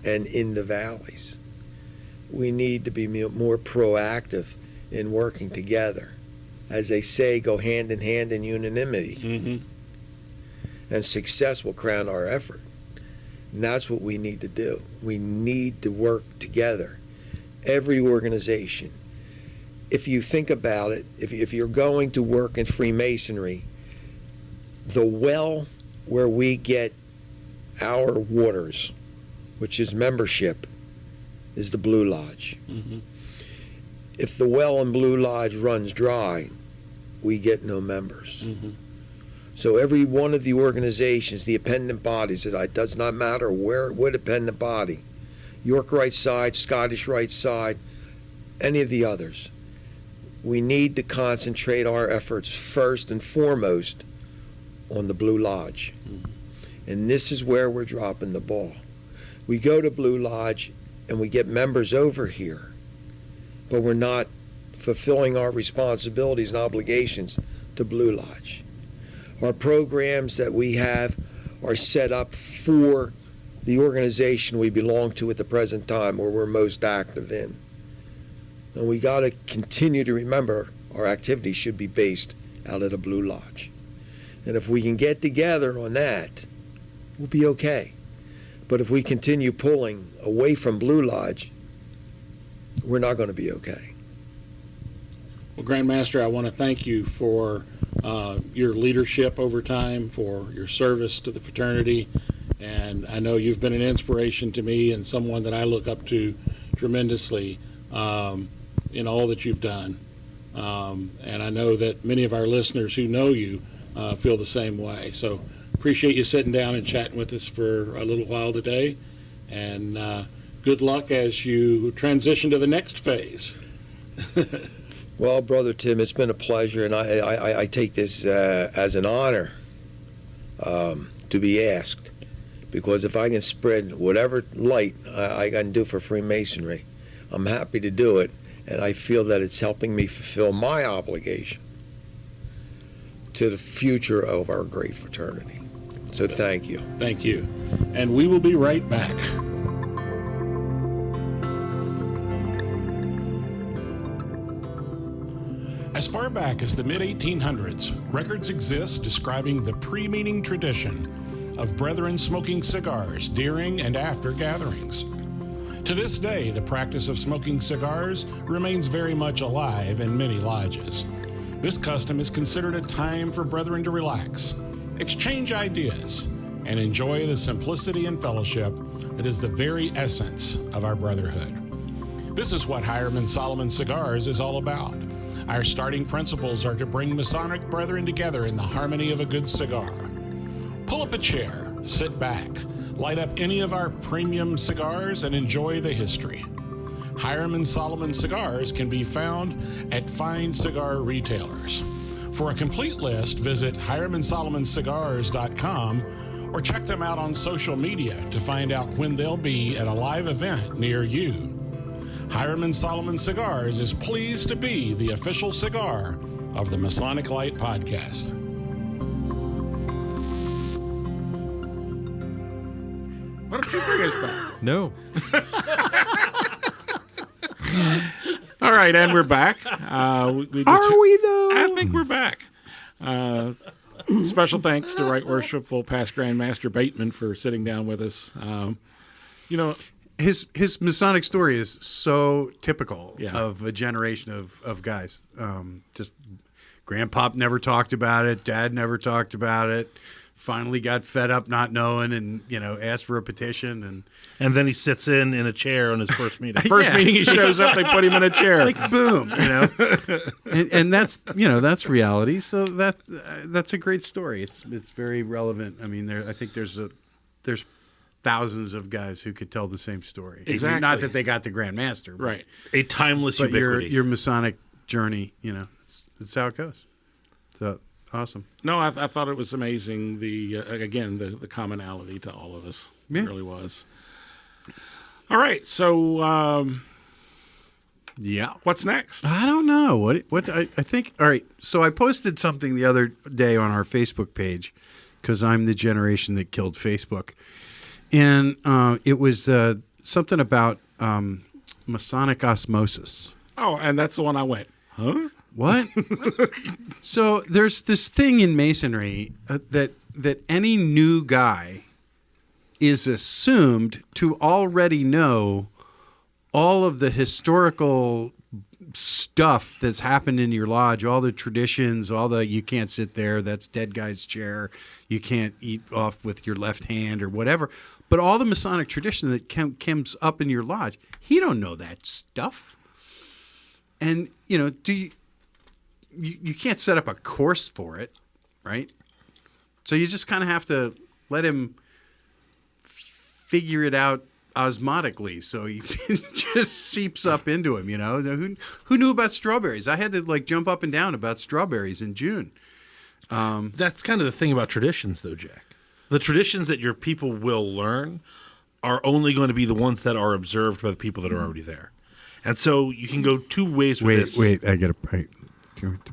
and in the valleys. We need to be more proactive in working together. As they say, go hand in hand in unanimity. Mm-hmm. And success will crown our effort. And that's what we need to do. We need to work together. Every organization. If you think about it, if you're going to work in Freemasonry, the well where we get our waters, which is membership, is the Blue Lodge. Mm-hmm. If the well in Blue Lodge runs dry, we get no members. Mm-hmm. So every one of the organizations, the appendant bodies, it does not matter what appendant body, York Rite side, Scottish Rite side, any of the others, we need to concentrate our efforts first and foremost on the Blue Lodge. Mm-hmm. And this is where we're dropping the ball. We go to Blue Lodge and we get members over here, but we're not fulfilling our responsibilities and obligations to Blue Lodge. Our programs that we have are set up for the organization we belong to at the present time, where we're most active in. And we got to continue to remember our activities should be based out of the Blue Lodge. And if we can get together on that, we'll be okay. But if we continue pulling away from Blue Lodge, we're not going to be okay. Well, Grand Master, I want to thank you for your leadership over time, for your service to the fraternity, and I know you've been an inspiration to me and someone that I look up to tremendously in all that you've done. And I know that many of our listeners who know you feel the same way. So appreciate you sitting down and chatting with us for a little while today, and good luck as you transition to the next phase. Well, Brother Tim, it's been a pleasure, and I take this as an honor to be asked, because if I can spread whatever light I can do for Freemasonry, I'm happy to do it, and I feel that it's helping me fulfill my obligation to the future of our great fraternity. So thank you. Thank you. And we will be right back. As far back as the mid-1800s, records exist describing the pre-meeting tradition of brethren smoking cigars during and after gatherings. To this day, the practice of smoking cigars remains very much alive in many lodges. This custom is considered a time for brethren to relax, exchange ideas, and enjoy the simplicity and fellowship that is the very essence of our brotherhood. This is what Hiram Solomon Cigars is all about. Our starting principles are to bring Masonic brethren together in the harmony of a good cigar. Pull up a chair, sit back, light up any of our premium cigars, and enjoy the history. Hiram Solomon Cigars can be found at fine cigar retailers. For a complete list, visit HiramandSolomonCigars.com or check them out on social media to find out when they'll be at a live event near you. Hiram Solomon Cigars is pleased to be the official cigar of the Masonic Light Podcast. Why don't you bring us back? No. All right, and we're back. Are we though? I think we're back. Special thanks to Right Worshipful Past Grand Master Bateman for sitting down with us. His Masonic story is so typical Yeah. of a generation of guys. Just Grandpop never talked about it. Dad never talked about it. Finally got fed up not knowing and, asked for a petition. And then he sits in a chair on his first meeting. First meeting he shows up, they put him in a chair. Like, boom, and that's, that's reality. So that's a great story. It's very relevant. I mean, I think there's thousands of guys who could tell the same story. Exactly. Not that they got the Grand Master. But, Right. A timeless but ubiquity. your Masonic journey, it's how it goes. So awesome. No, I thought it was amazing. The commonality to all of us. Yeah. It really was. All right, so Yeah. what's next? I don't know. What I think. All right. So I posted something the other day on our Facebook page because I'm the generation that killed Facebook. And it was something about Masonic osmosis. Oh, and that's the one I went, huh? What? So there's this thing in Masonry that any new guy is assumed to already know all of the historical stuff that's happened in your lodge, all the traditions, you can't sit there, that's dead guy's chair, you can't eat off with your left hand or whatever. But all the Masonic tradition that comes up in your lodge, he don't know that stuff. And, you can't set up a course for it, right? So you just kind of have to let him figure it out osmotically, so he just seeps up into him. Who knew about strawberries? I had to jump up and down about strawberries in June. That's kind of the thing about traditions, though, Jack. The traditions that your people will learn are only going to be the ones that are observed by the people that are already there. And so you can go two ways with this. Wait, I get a break.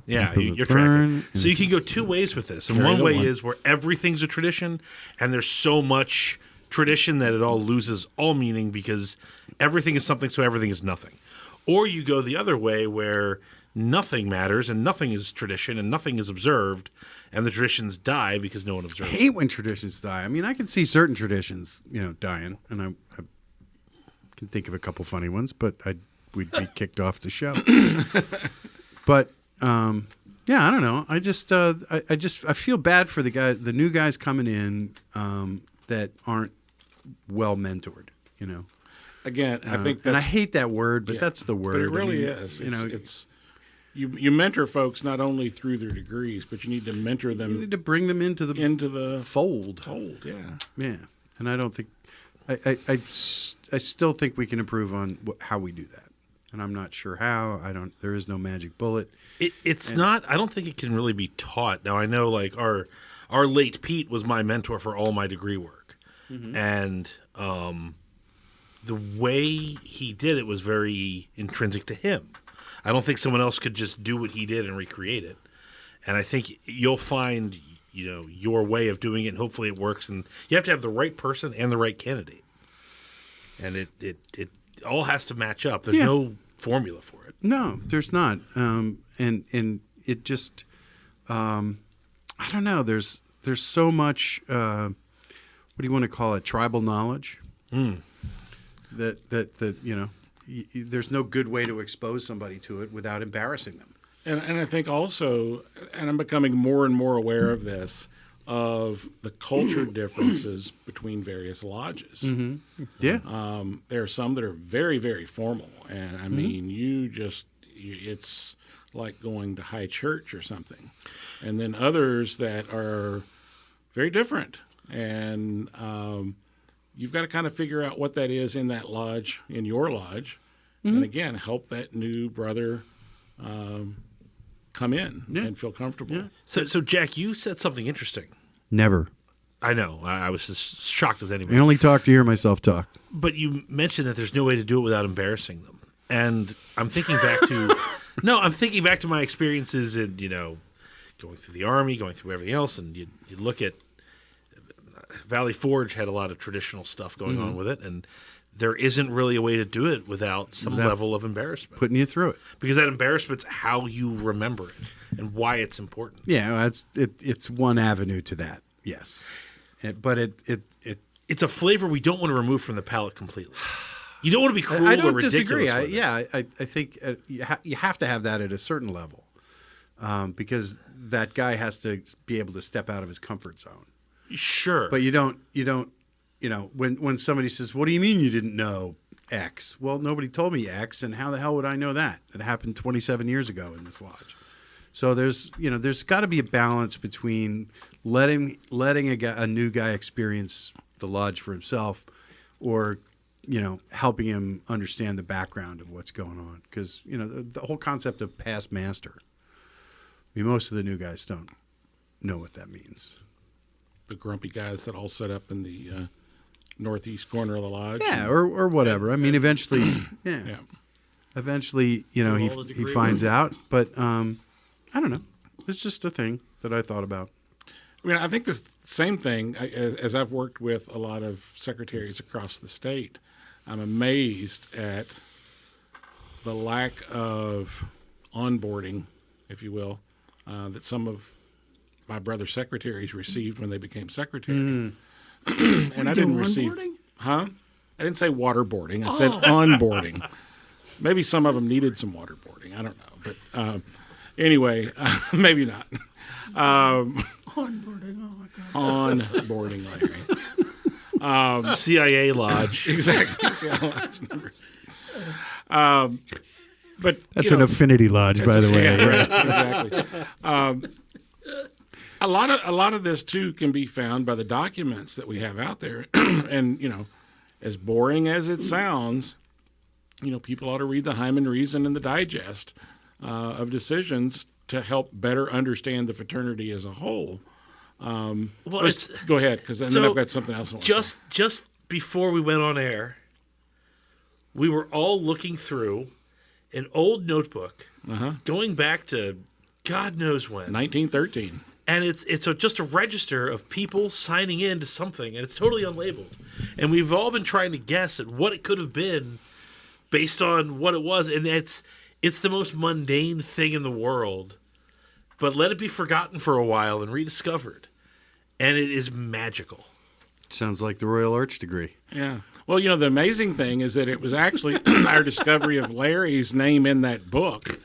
Yeah, you're tracking. So you can go two ways with this. And one way is where everything's a tradition, and there's so much tradition that it all loses all meaning because everything is something, so everything is nothing. Or you go the other way where nothing matters and nothing is tradition and nothing is observed, and the traditions die because no one observes. I hate when traditions die. I mean, I can see certain traditions, dying, and I can think of a couple funny ones, but we'd be kicked off the show. But yeah, I don't know. I just I feel bad for the new guys coming in that aren't well mentored. Again, I think, and I hate that word, but that's the word. But it really is. you mentor folks not only through their degrees, but you need to mentor them. You need to bring them into the fold. Yeah. And I don't think I still think we can improve on how we do that, and I'm not sure how. There is no magic bullet. It's not. I don't think it can really be taught. Now I know, like our late Pete was my mentor for all my degree work, and the way he did it was very intrinsic to him. I don't think someone else could just do what he did and recreate it. And I think you'll find, your way of doing it, and hopefully it works. And you have to have the right person and the right candidate. And it all has to match up. There's no formula for it. No, there's not. And it just, I don't know. There's so much, what do you want to call it? Tribal knowledge. That there's no good way to expose somebody to it without embarrassing them. And I think also, and I'm becoming more and more aware of this, of the culture differences between various lodges. Yeah. There are some that are very, very formal. And I mean, it's like going to high church or something. And then others that are very different. And you've got to kind of figure out what that is in that lodge, in your lodge. And again, help that new brother come in and feel comfortable. Yeah. So Jack, you said something interesting. Never. I know. I was as shocked as anybody. I only talk to hear myself talk. But you mentioned that there's no way to do it without embarrassing them. And I'm thinking back to I'm thinking back to my experiences in, going through the Army, going through everything else, and you look at Valley Forge had a lot of traditional stuff going on with it, and there isn't really a way to do it without some level of embarrassment. Putting you through it. Because that embarrassment's how you remember it and why it's important. Yeah, it's one avenue to that, yes. But it's a flavor we don't want to remove from the palate completely. You don't want to be cruel or ridiculous. Disagree. I think you have to have that at a certain level because that guy has to be able to step out of his comfort zone. Sure. But you don't when somebody says, "What do you mean you didn't know X?" Well, nobody told me X, and how the hell would I know that? It happened 27 years ago in this lodge. So there's got to be a balance between letting a new guy experience the lodge for himself, or helping him understand the background of what's going on. Because the whole concept of past master. I mean, most of the new guys don't know what that means. The grumpy guys that all set up in the northeast corner of the lodge. Yeah, or whatever. I mean, eventually, Eventually, he finds out. But I don't know. It's just a thing that I thought about. I mean, I think the same thing, as I've worked with a lot of secretaries across the state, I'm amazed at the lack of onboarding, if you will, that some of my brother's secretaries received when they became secretary. And I didn't receive... I didn't say waterboarding. I said onboarding. Maybe some of them needed some waterboarding. I don't know. But anyway, maybe not. Onboarding. Oh, my God. Onboarding, Larry. CIA Lodge. Exactly. CIA Lodge. But that's an affinity lodge, by the way. Yeah, right, exactly. A lot of this too can be found by the documents that we have out there, and as boring as it sounds, people ought to read the Hyman Reason and the Digest of decisions to help better understand the fraternity as a whole. Go ahead, because then I've got something else. Just before we went on air, we were all looking through an old notebook going back to God knows when, 1913. And it's just a register of people signing in to something, and it's totally unlabeled. And we've all been trying to guess at what it could have been based on what it was. And it's the most mundane thing in the world. But let it be forgotten for a while and rediscovered. And it is magical. Sounds like the Royal Arch degree. Yeah. Well, the amazing thing is that it was actually our discovery of Larry's name in that book.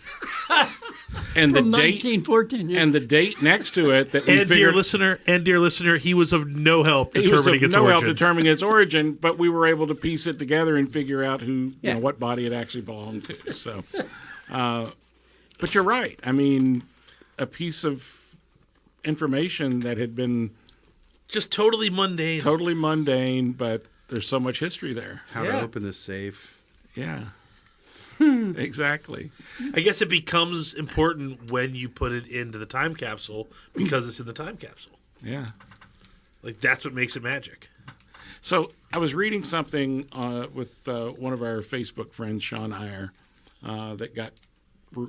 And From the date, 1914, yeah. and the date next to it that we and figured, dear listener, he was of no help determining its origin, but we were able to piece it together and figure out what body it actually belonged to. So, But you're right. I mean, a piece of information that had been just totally mundane, but there's so much history there. How to open the safe. Yeah. Exactly. I guess it becomes important when you put it into the time capsule because it's in the time capsule. Yeah. Like, that's what makes it magic. So I was reading something with one of our Facebook friends, Sean Iyer, that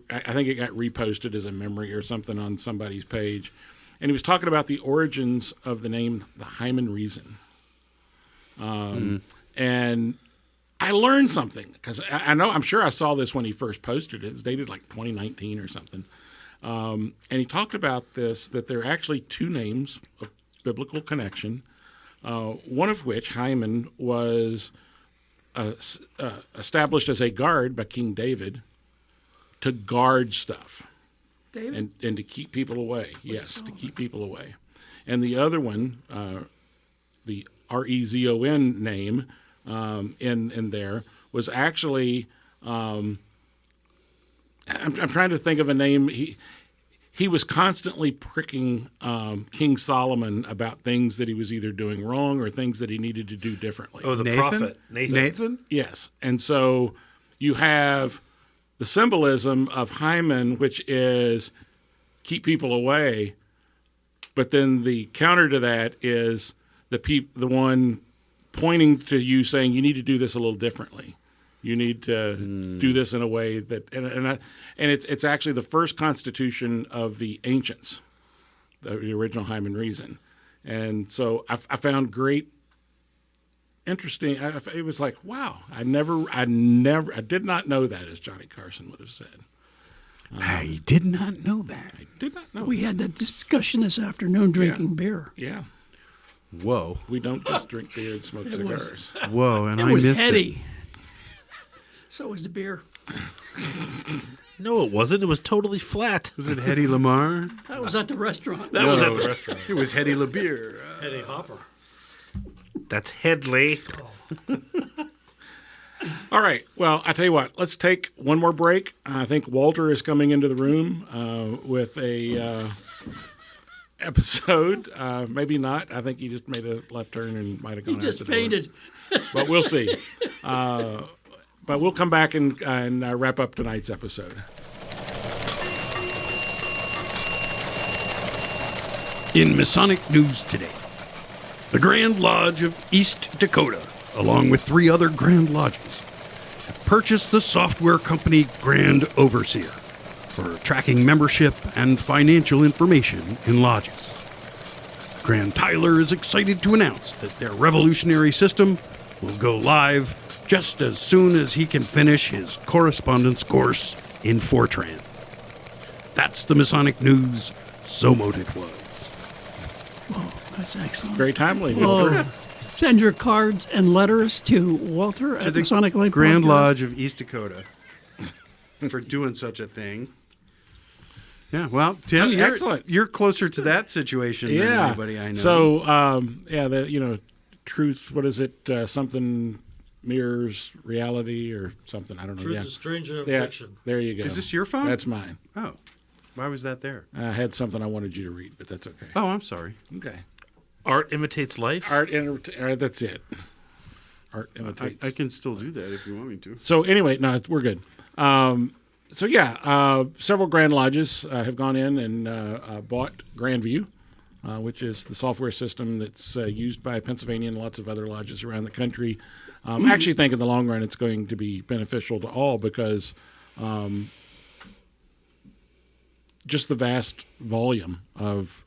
I think it got reposted as a memory or something on somebody's page. And he was talking about the origins of the name, the Hyman Reason. And I learned something because I'm sure I saw this when he first posted it. It was dated like 2019 or something. And he talked about this, that there are actually two names of biblical connection, one of which, Hyman, was established as a guard by King David to guard stuff. David? And to keep people away. Yes, to keep people away. And the other one, the REZON name in there, was actually, I'm trying to think of a name. He was constantly pricking King Solomon about things that he was either doing wrong or things that he needed to do differently. Oh, the prophet. Nathan? Yes. And so you have the symbolism of Hyman, which is keep people away, but then the counter to that is the one pointing to you saying you need to do this a little differently. You need to do this in a way that, and it's actually the first constitution of the ancients, the original Hyman Reason, and so I found great, interesting. It was like, wow, I did not know that, as Johnny Carson would have said. I did not know that. I did not know. We had that discussion this afternoon drinking beer. Yeah. Whoa. We don't just drink beer and smoke cigars. Whoa, and It I was missed heady. So was the beer. No, it wasn't. It was totally flat. Was it Hedy Lamar? That was at the restaurant. That was at the restaurant. It was Hedy LeBeer. Eddie Hopper. That's Headley. All right. Well, I tell you what. Let's take one more break. I think Walter is coming into the room with a episode. Maybe not. I think he just made a left turn and might have gone. He just out the door. fainted. But we'll see. But we'll come back and wrap up tonight's episode. In Masonic news today, the Grand Lodge of East Dakota, along with 3 other Grand Lodges, have purchased the software company Grand Overseer for tracking membership and financial information in lodges. Graham Tyler is excited to announce that their revolutionary system will go live just as soon as he can finish his correspondence course in Fortran. That's the Masonic news, so mote it was. Oh, that's excellent. Very timely. Oh, send your cards and letters to Walter at the Masonic Light Grand Podcast. Lodge of East Dakota for doing such a thing. Yeah, well, Tim, Excellent. You're closer to that situation than anybody I know. So, truth, what is it? Something mirrors reality or something. I don't know. Truth is stranger than fiction. There you go. Is this your phone? That's mine. Oh, why was that there? I had something I wanted you to read, but that's okay. Oh, I'm sorry. Okay. Art imitates life? That's it. Art imitates. I can still do that if you want me to. So anyway, no, we're good. Several Grand Lodges have gone in and bought Grandview, which is the software system that's used by Pennsylvania and lots of other lodges around the country. I actually think in the long run it's going to be beneficial to all because just the vast volume of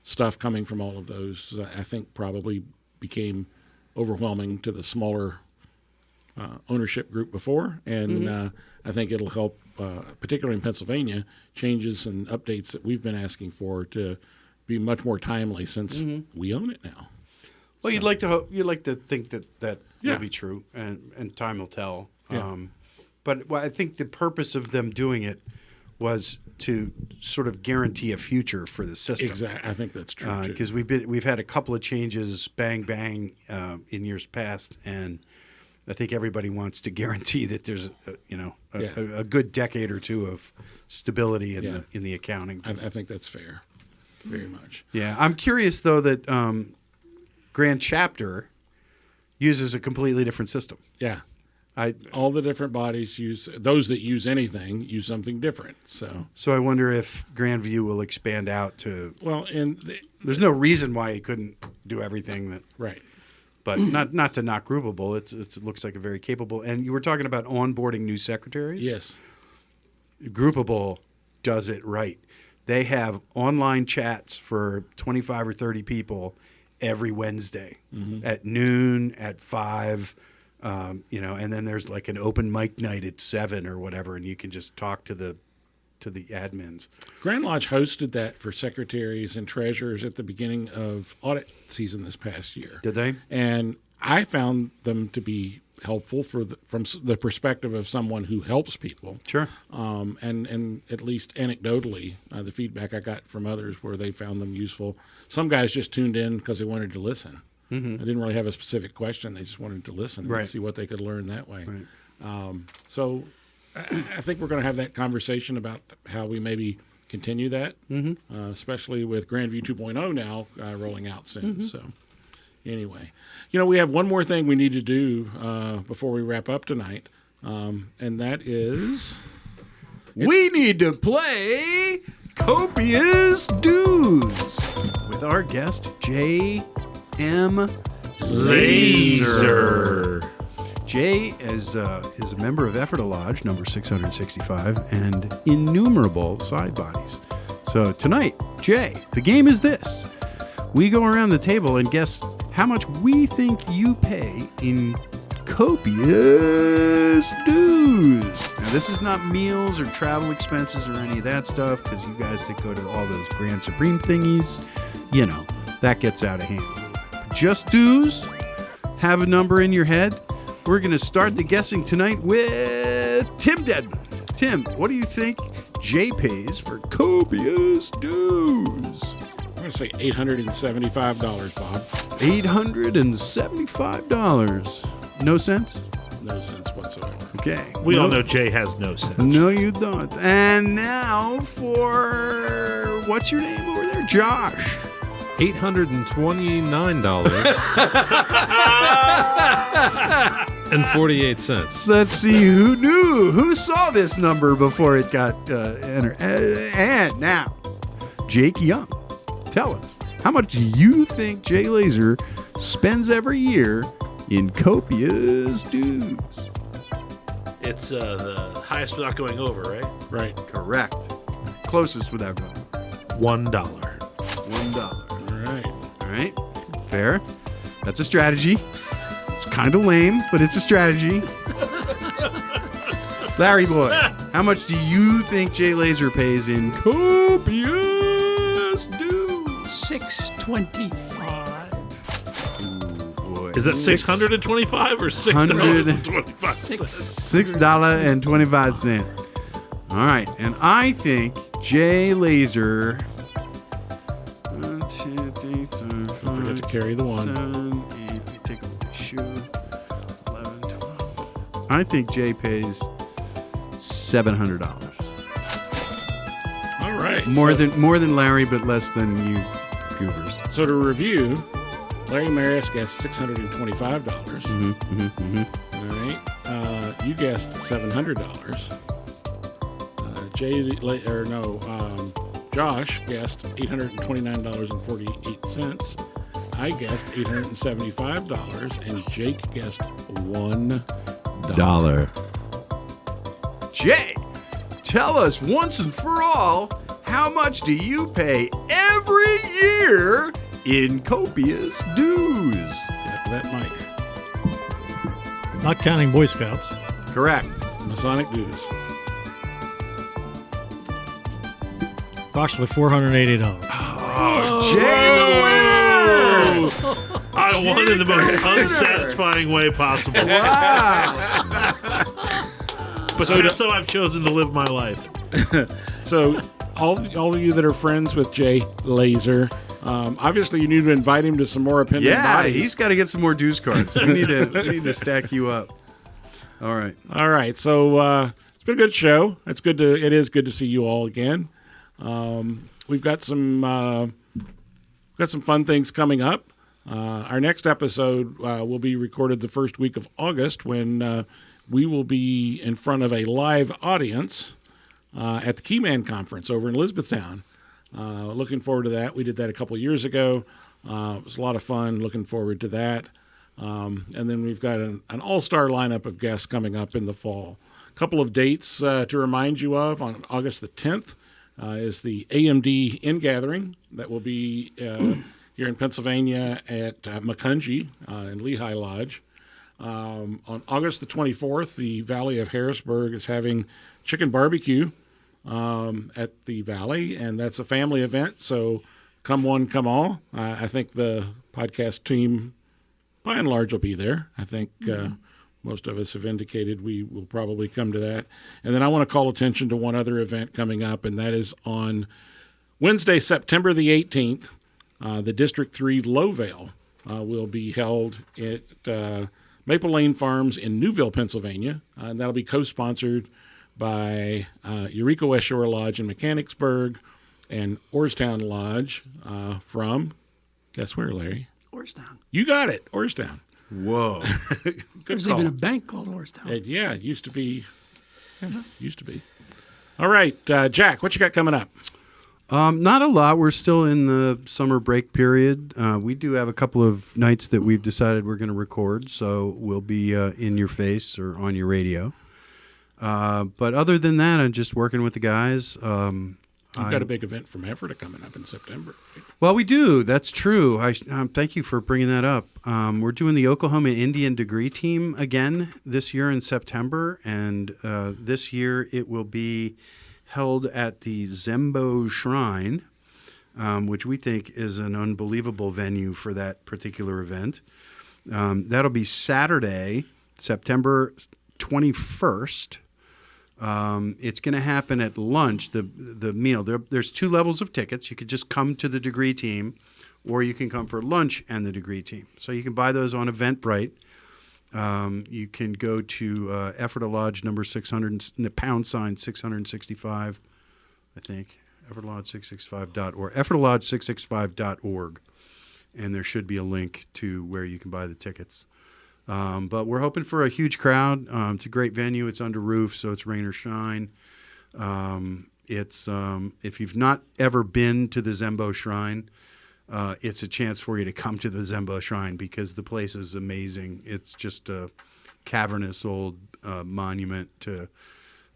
stuff coming from all of those, I think probably became overwhelming to the smaller ownership group before. And I think it'll help, particularly in Pennsylvania, changes and updates that we've been asking for to be much more timely since we own it now. Well, you'd like to think that will be true, and time will tell. Yeah. But I think the purpose of them doing it was to sort of guarantee a future for the system. Exactly, I think that's true because we've had a couple of changes, bang in years past, and I think everybody wants to guarantee that there's a good decade or two of stability in the accounting. I think that's fair, very much. Yeah, I'm curious though that Grand Chapter uses a completely different system. Yeah, all the different bodies use those that use anything use something different. So I wonder if Grandview will expand out to. Well, there's no reason why it couldn't do everything that. Right. But not to knock Groupable. It looks like a very capable. And you were talking about onboarding new secretaries. Yes. Groupable does it right. They have online chats for 25 or 30 people every Wednesday at noon, at 5, and then there's like an open mic night at 7 or whatever, and you can just talk to the admins. Grand Lodge hosted that for secretaries and treasurers at the beginning of audit season this past year. Did they? And I found them to be helpful from the perspective of someone who helps people. Sure. And at least anecdotally, the feedback I got from others where they found them useful. Some guys just tuned in because they wanted to listen. Mm-hmm. I didn't really have a specific question. They just wanted to listen and see what they could learn that way. Right. So I think we're going to have that conversation about how we maybe continue that, especially with Grandview 2.0 now rolling out soon. So anyway, we have one more thing we need to do before we wrap up tonight, and that is... We need to play Copious Dues with our guest, J.M. Laser. Jay is a member of Ephrata Lodge, number 665, and innumerable side bodies. So tonight, Jay, the game is this. We go around the table and guess how much we think you pay in copious dues. Now, this is not meals or travel expenses or any of that stuff, because you guys that go to all those Grand Supreme thingies, that gets out of hand. Just dues, have a number in your head. We're going to start the guessing tonight with Tim Dedman. Tim, what do you think Jay pays for copious dues? I'm going to say $875, Bob. $875. No sense? No sense whatsoever. Okay. We all know Jay has no sense. No, you don't. And now for, what's your name over there? Josh. $829.48. Let's see who saw this number before it got entered. And now, Jake Young, tell us, how much do you think Jay Laser spends every year in copious dues? It's the highest without going over, right? Right. Correct. Closest without going over. $1. $1. All right. Fair. That's a strategy. It's kind of lame, but it's a strategy. Larry boy, how much do you think Jay Laser pays in copious dues? $625. Ooh, boy. Is that 625 or $6.25? $6.25. All right, and I think Jay Laser. 1, 2, 3, 4, 5. Don't forget to carry the 1. 7, 8. Take off the shoe. 11, 12. I think Jay pays $700. All right. More than Larry, but less than you goobers. So to review, Larry Merris guessed $625. All right. You guessed $700. Josh guessed $829.48. I guessed $875, and Jake guessed $1. Jay, tell us once and for all, how much do you pay every year in copious dues? After that mic. Not counting Boy Scouts. Correct. Masonic dues. Approximately $480. Oh, Jay the winner! I won in the most unsatisfying way possible. Wow. But that's how I've chosen to live my life. So all of you that are friends with Jay Laser, Obviously, you need to invite him to some more appended bodies. He's got to get some more dues cards. We need to stack you up. All right. So it's been a good show. It is good to see you all again. We've got some fun things coming up. Our next episode will be recorded the first week of August when we will be in front of a live audience at the Keyman Conference over in Elizabethtown. Looking forward to that. We did that a couple of years ago. It was a lot of fun. Looking forward to that. And then we've got an all-star lineup of guests coming up in the fall. A couple of dates to remind you of. On August the 10th is the AMD Ingathering that will be here in Pennsylvania at Macungie in Lehigh Lodge. On August the 24th, the Valley of Harrisburg is having chicken barbecue at the Valley, and that's a family event, so come one, come all. I think the podcast team, by and large, will be there. I think most of us have indicated we will probably come to that. And then I want to call attention to one other event coming up, and that is on Wednesday, September the 18th. The District 3 Lowvale will be held at Maple Lane Farms in Newville, Pennsylvania, and that'll be co-sponsored by Eureka West Shore Lodge in Mechanicsburg and Orrstown Lodge from, guess where, Larry? Orrstown. You got it, Orrstown. Whoa. There's even a bank called Orrstown. Yeah, it used to be. All right, Jack, what you got coming up? Not a lot. We're still in the summer break period. We do have a couple of nights that we've decided we're going to record, so we'll be in your face or on your radio. But other than that, I'm just working with the guys. You've got a big event from Ephrata coming up in September. Well, we do. That's true. Thank you for bringing that up. We're doing the Oklahoma Indian Degree Team again this year in September, and this year it will be held at the Zembo Shrine, which we think is an unbelievable venue for that particular event. That'll be Saturday, September 21st. It's going to happen at lunch, the meal. There's two levels of tickets. You could just come to the degree team, or you can come for lunch and the degree team. So you can buy those on Eventbrite. You can go to Ephrata Lodge number 600, # 665, I think, EphrataLodge665.org, EphrataLodge665.org, and there should be a link to where you can buy the tickets. But we're hoping for a huge crowd. It's a great venue. It's under roof, so it's rain or shine. It's if you've not ever been to the Zembo Shrine, it's a chance for you to come to the Zembo Shrine because the place is amazing. It's just a cavernous old monument to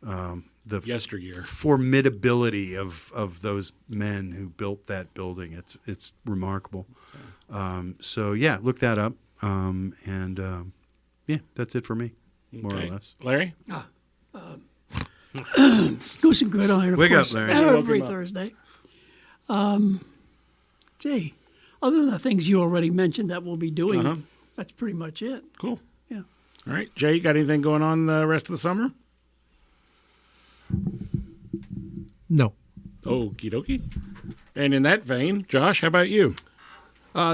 the yesteryear formidability of those men who built that building. It's remarkable. So yeah, look that up. Yeah, that's it for me, more or less. Larry? Goose and Gridiron, of Wake course, up, Larry. every Thursday. Jay, other than the things you already mentioned that we'll be doing, that's pretty much it. Cool. Yeah. All right. Jay, you got anything going on the rest of the summer? No. Okie dokie. And in that vein, Josh, how about you?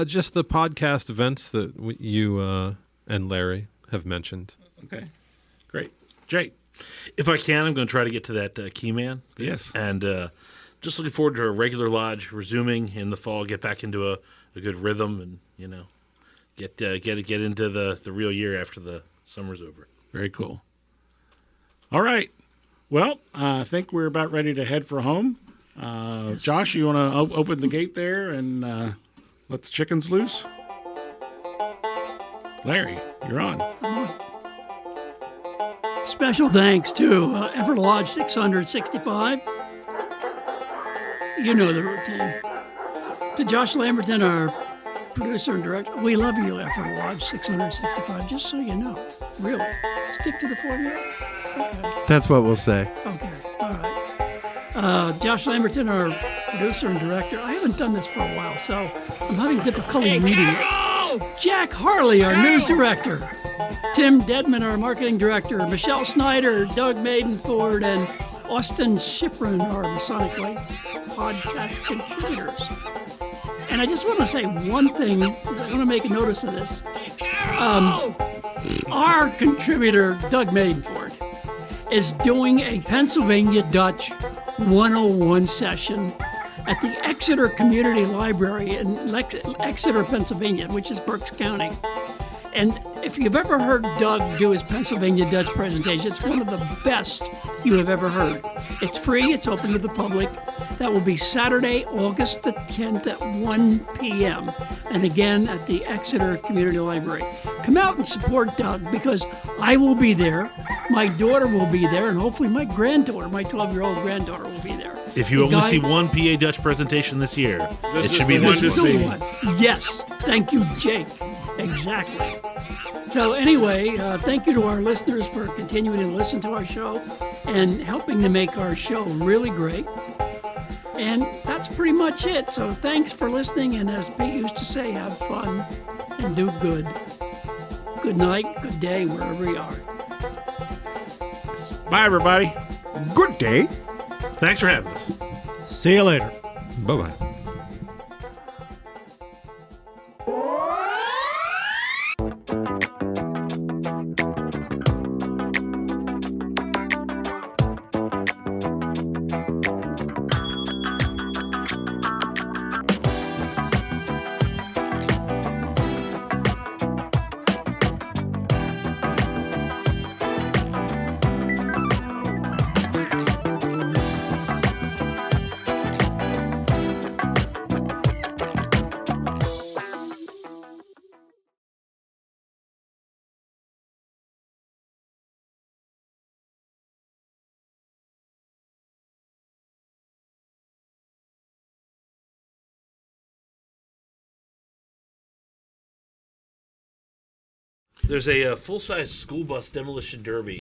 Just the podcast events that you and Larry have mentioned. Okay. Great. Jay? If I can, I'm going to try to get to that Keyman. Yes. And just looking forward to a regular lodge resuming in the fall, get back into a good rhythm and, get into the real year after the summer's over. Very cool. All right. Well, I think we're about ready to head for home. Josh, you want to open the gate there and let the chickens loose? Larry, you're on. Special thanks to Ephrata Lodge 665. You know the routine. To Josh Lamberton, our producer and director. We love you, Ephrata Lodge 665, just so you know. Really. Stick to the formula. Okay. That's what we'll say. Okay. All right. Josh Lamberton, our producer and director. I haven't done this for a while, so I'm having difficulty reading it. Jack Harley, our news director. Tim Dedman, our marketing director. Michelle Snyder, Doug Maidenford, and Austin Shipron, our Masonic Light podcast contributors. And I just want to say one thing. I want to make a notice of this. Our contributor, Doug Maidenford, is doing a Pennsylvania Dutch 101 session at the Exeter Community Library in Exeter, Pennsylvania, which is Berks County. And if you've ever heard Doug do his Pennsylvania Dutch presentation, it's one of the best you have ever heard. It's free, it's open to the public. That will be Saturday, August the 10th at 1 p.m. And again at the Exeter Community Library. Come out and support Doug because I will be there, my daughter will be there, and hopefully my granddaughter, my 12-year-old granddaughter will be there. If you only see one PA Dutch presentation this year, it should be this one. Yes, thank you, Jake. Exactly. So anyway, thank you to our listeners for continuing to listen to our show and helping to make our show really great. And that's pretty much it. So thanks for listening. And as Pete used to say, have fun and do good. Good night, good day, wherever you are. Bye, everybody. Good day. Thanks for having us. See you later. Bye-bye. There's a full-size school bus demolition derby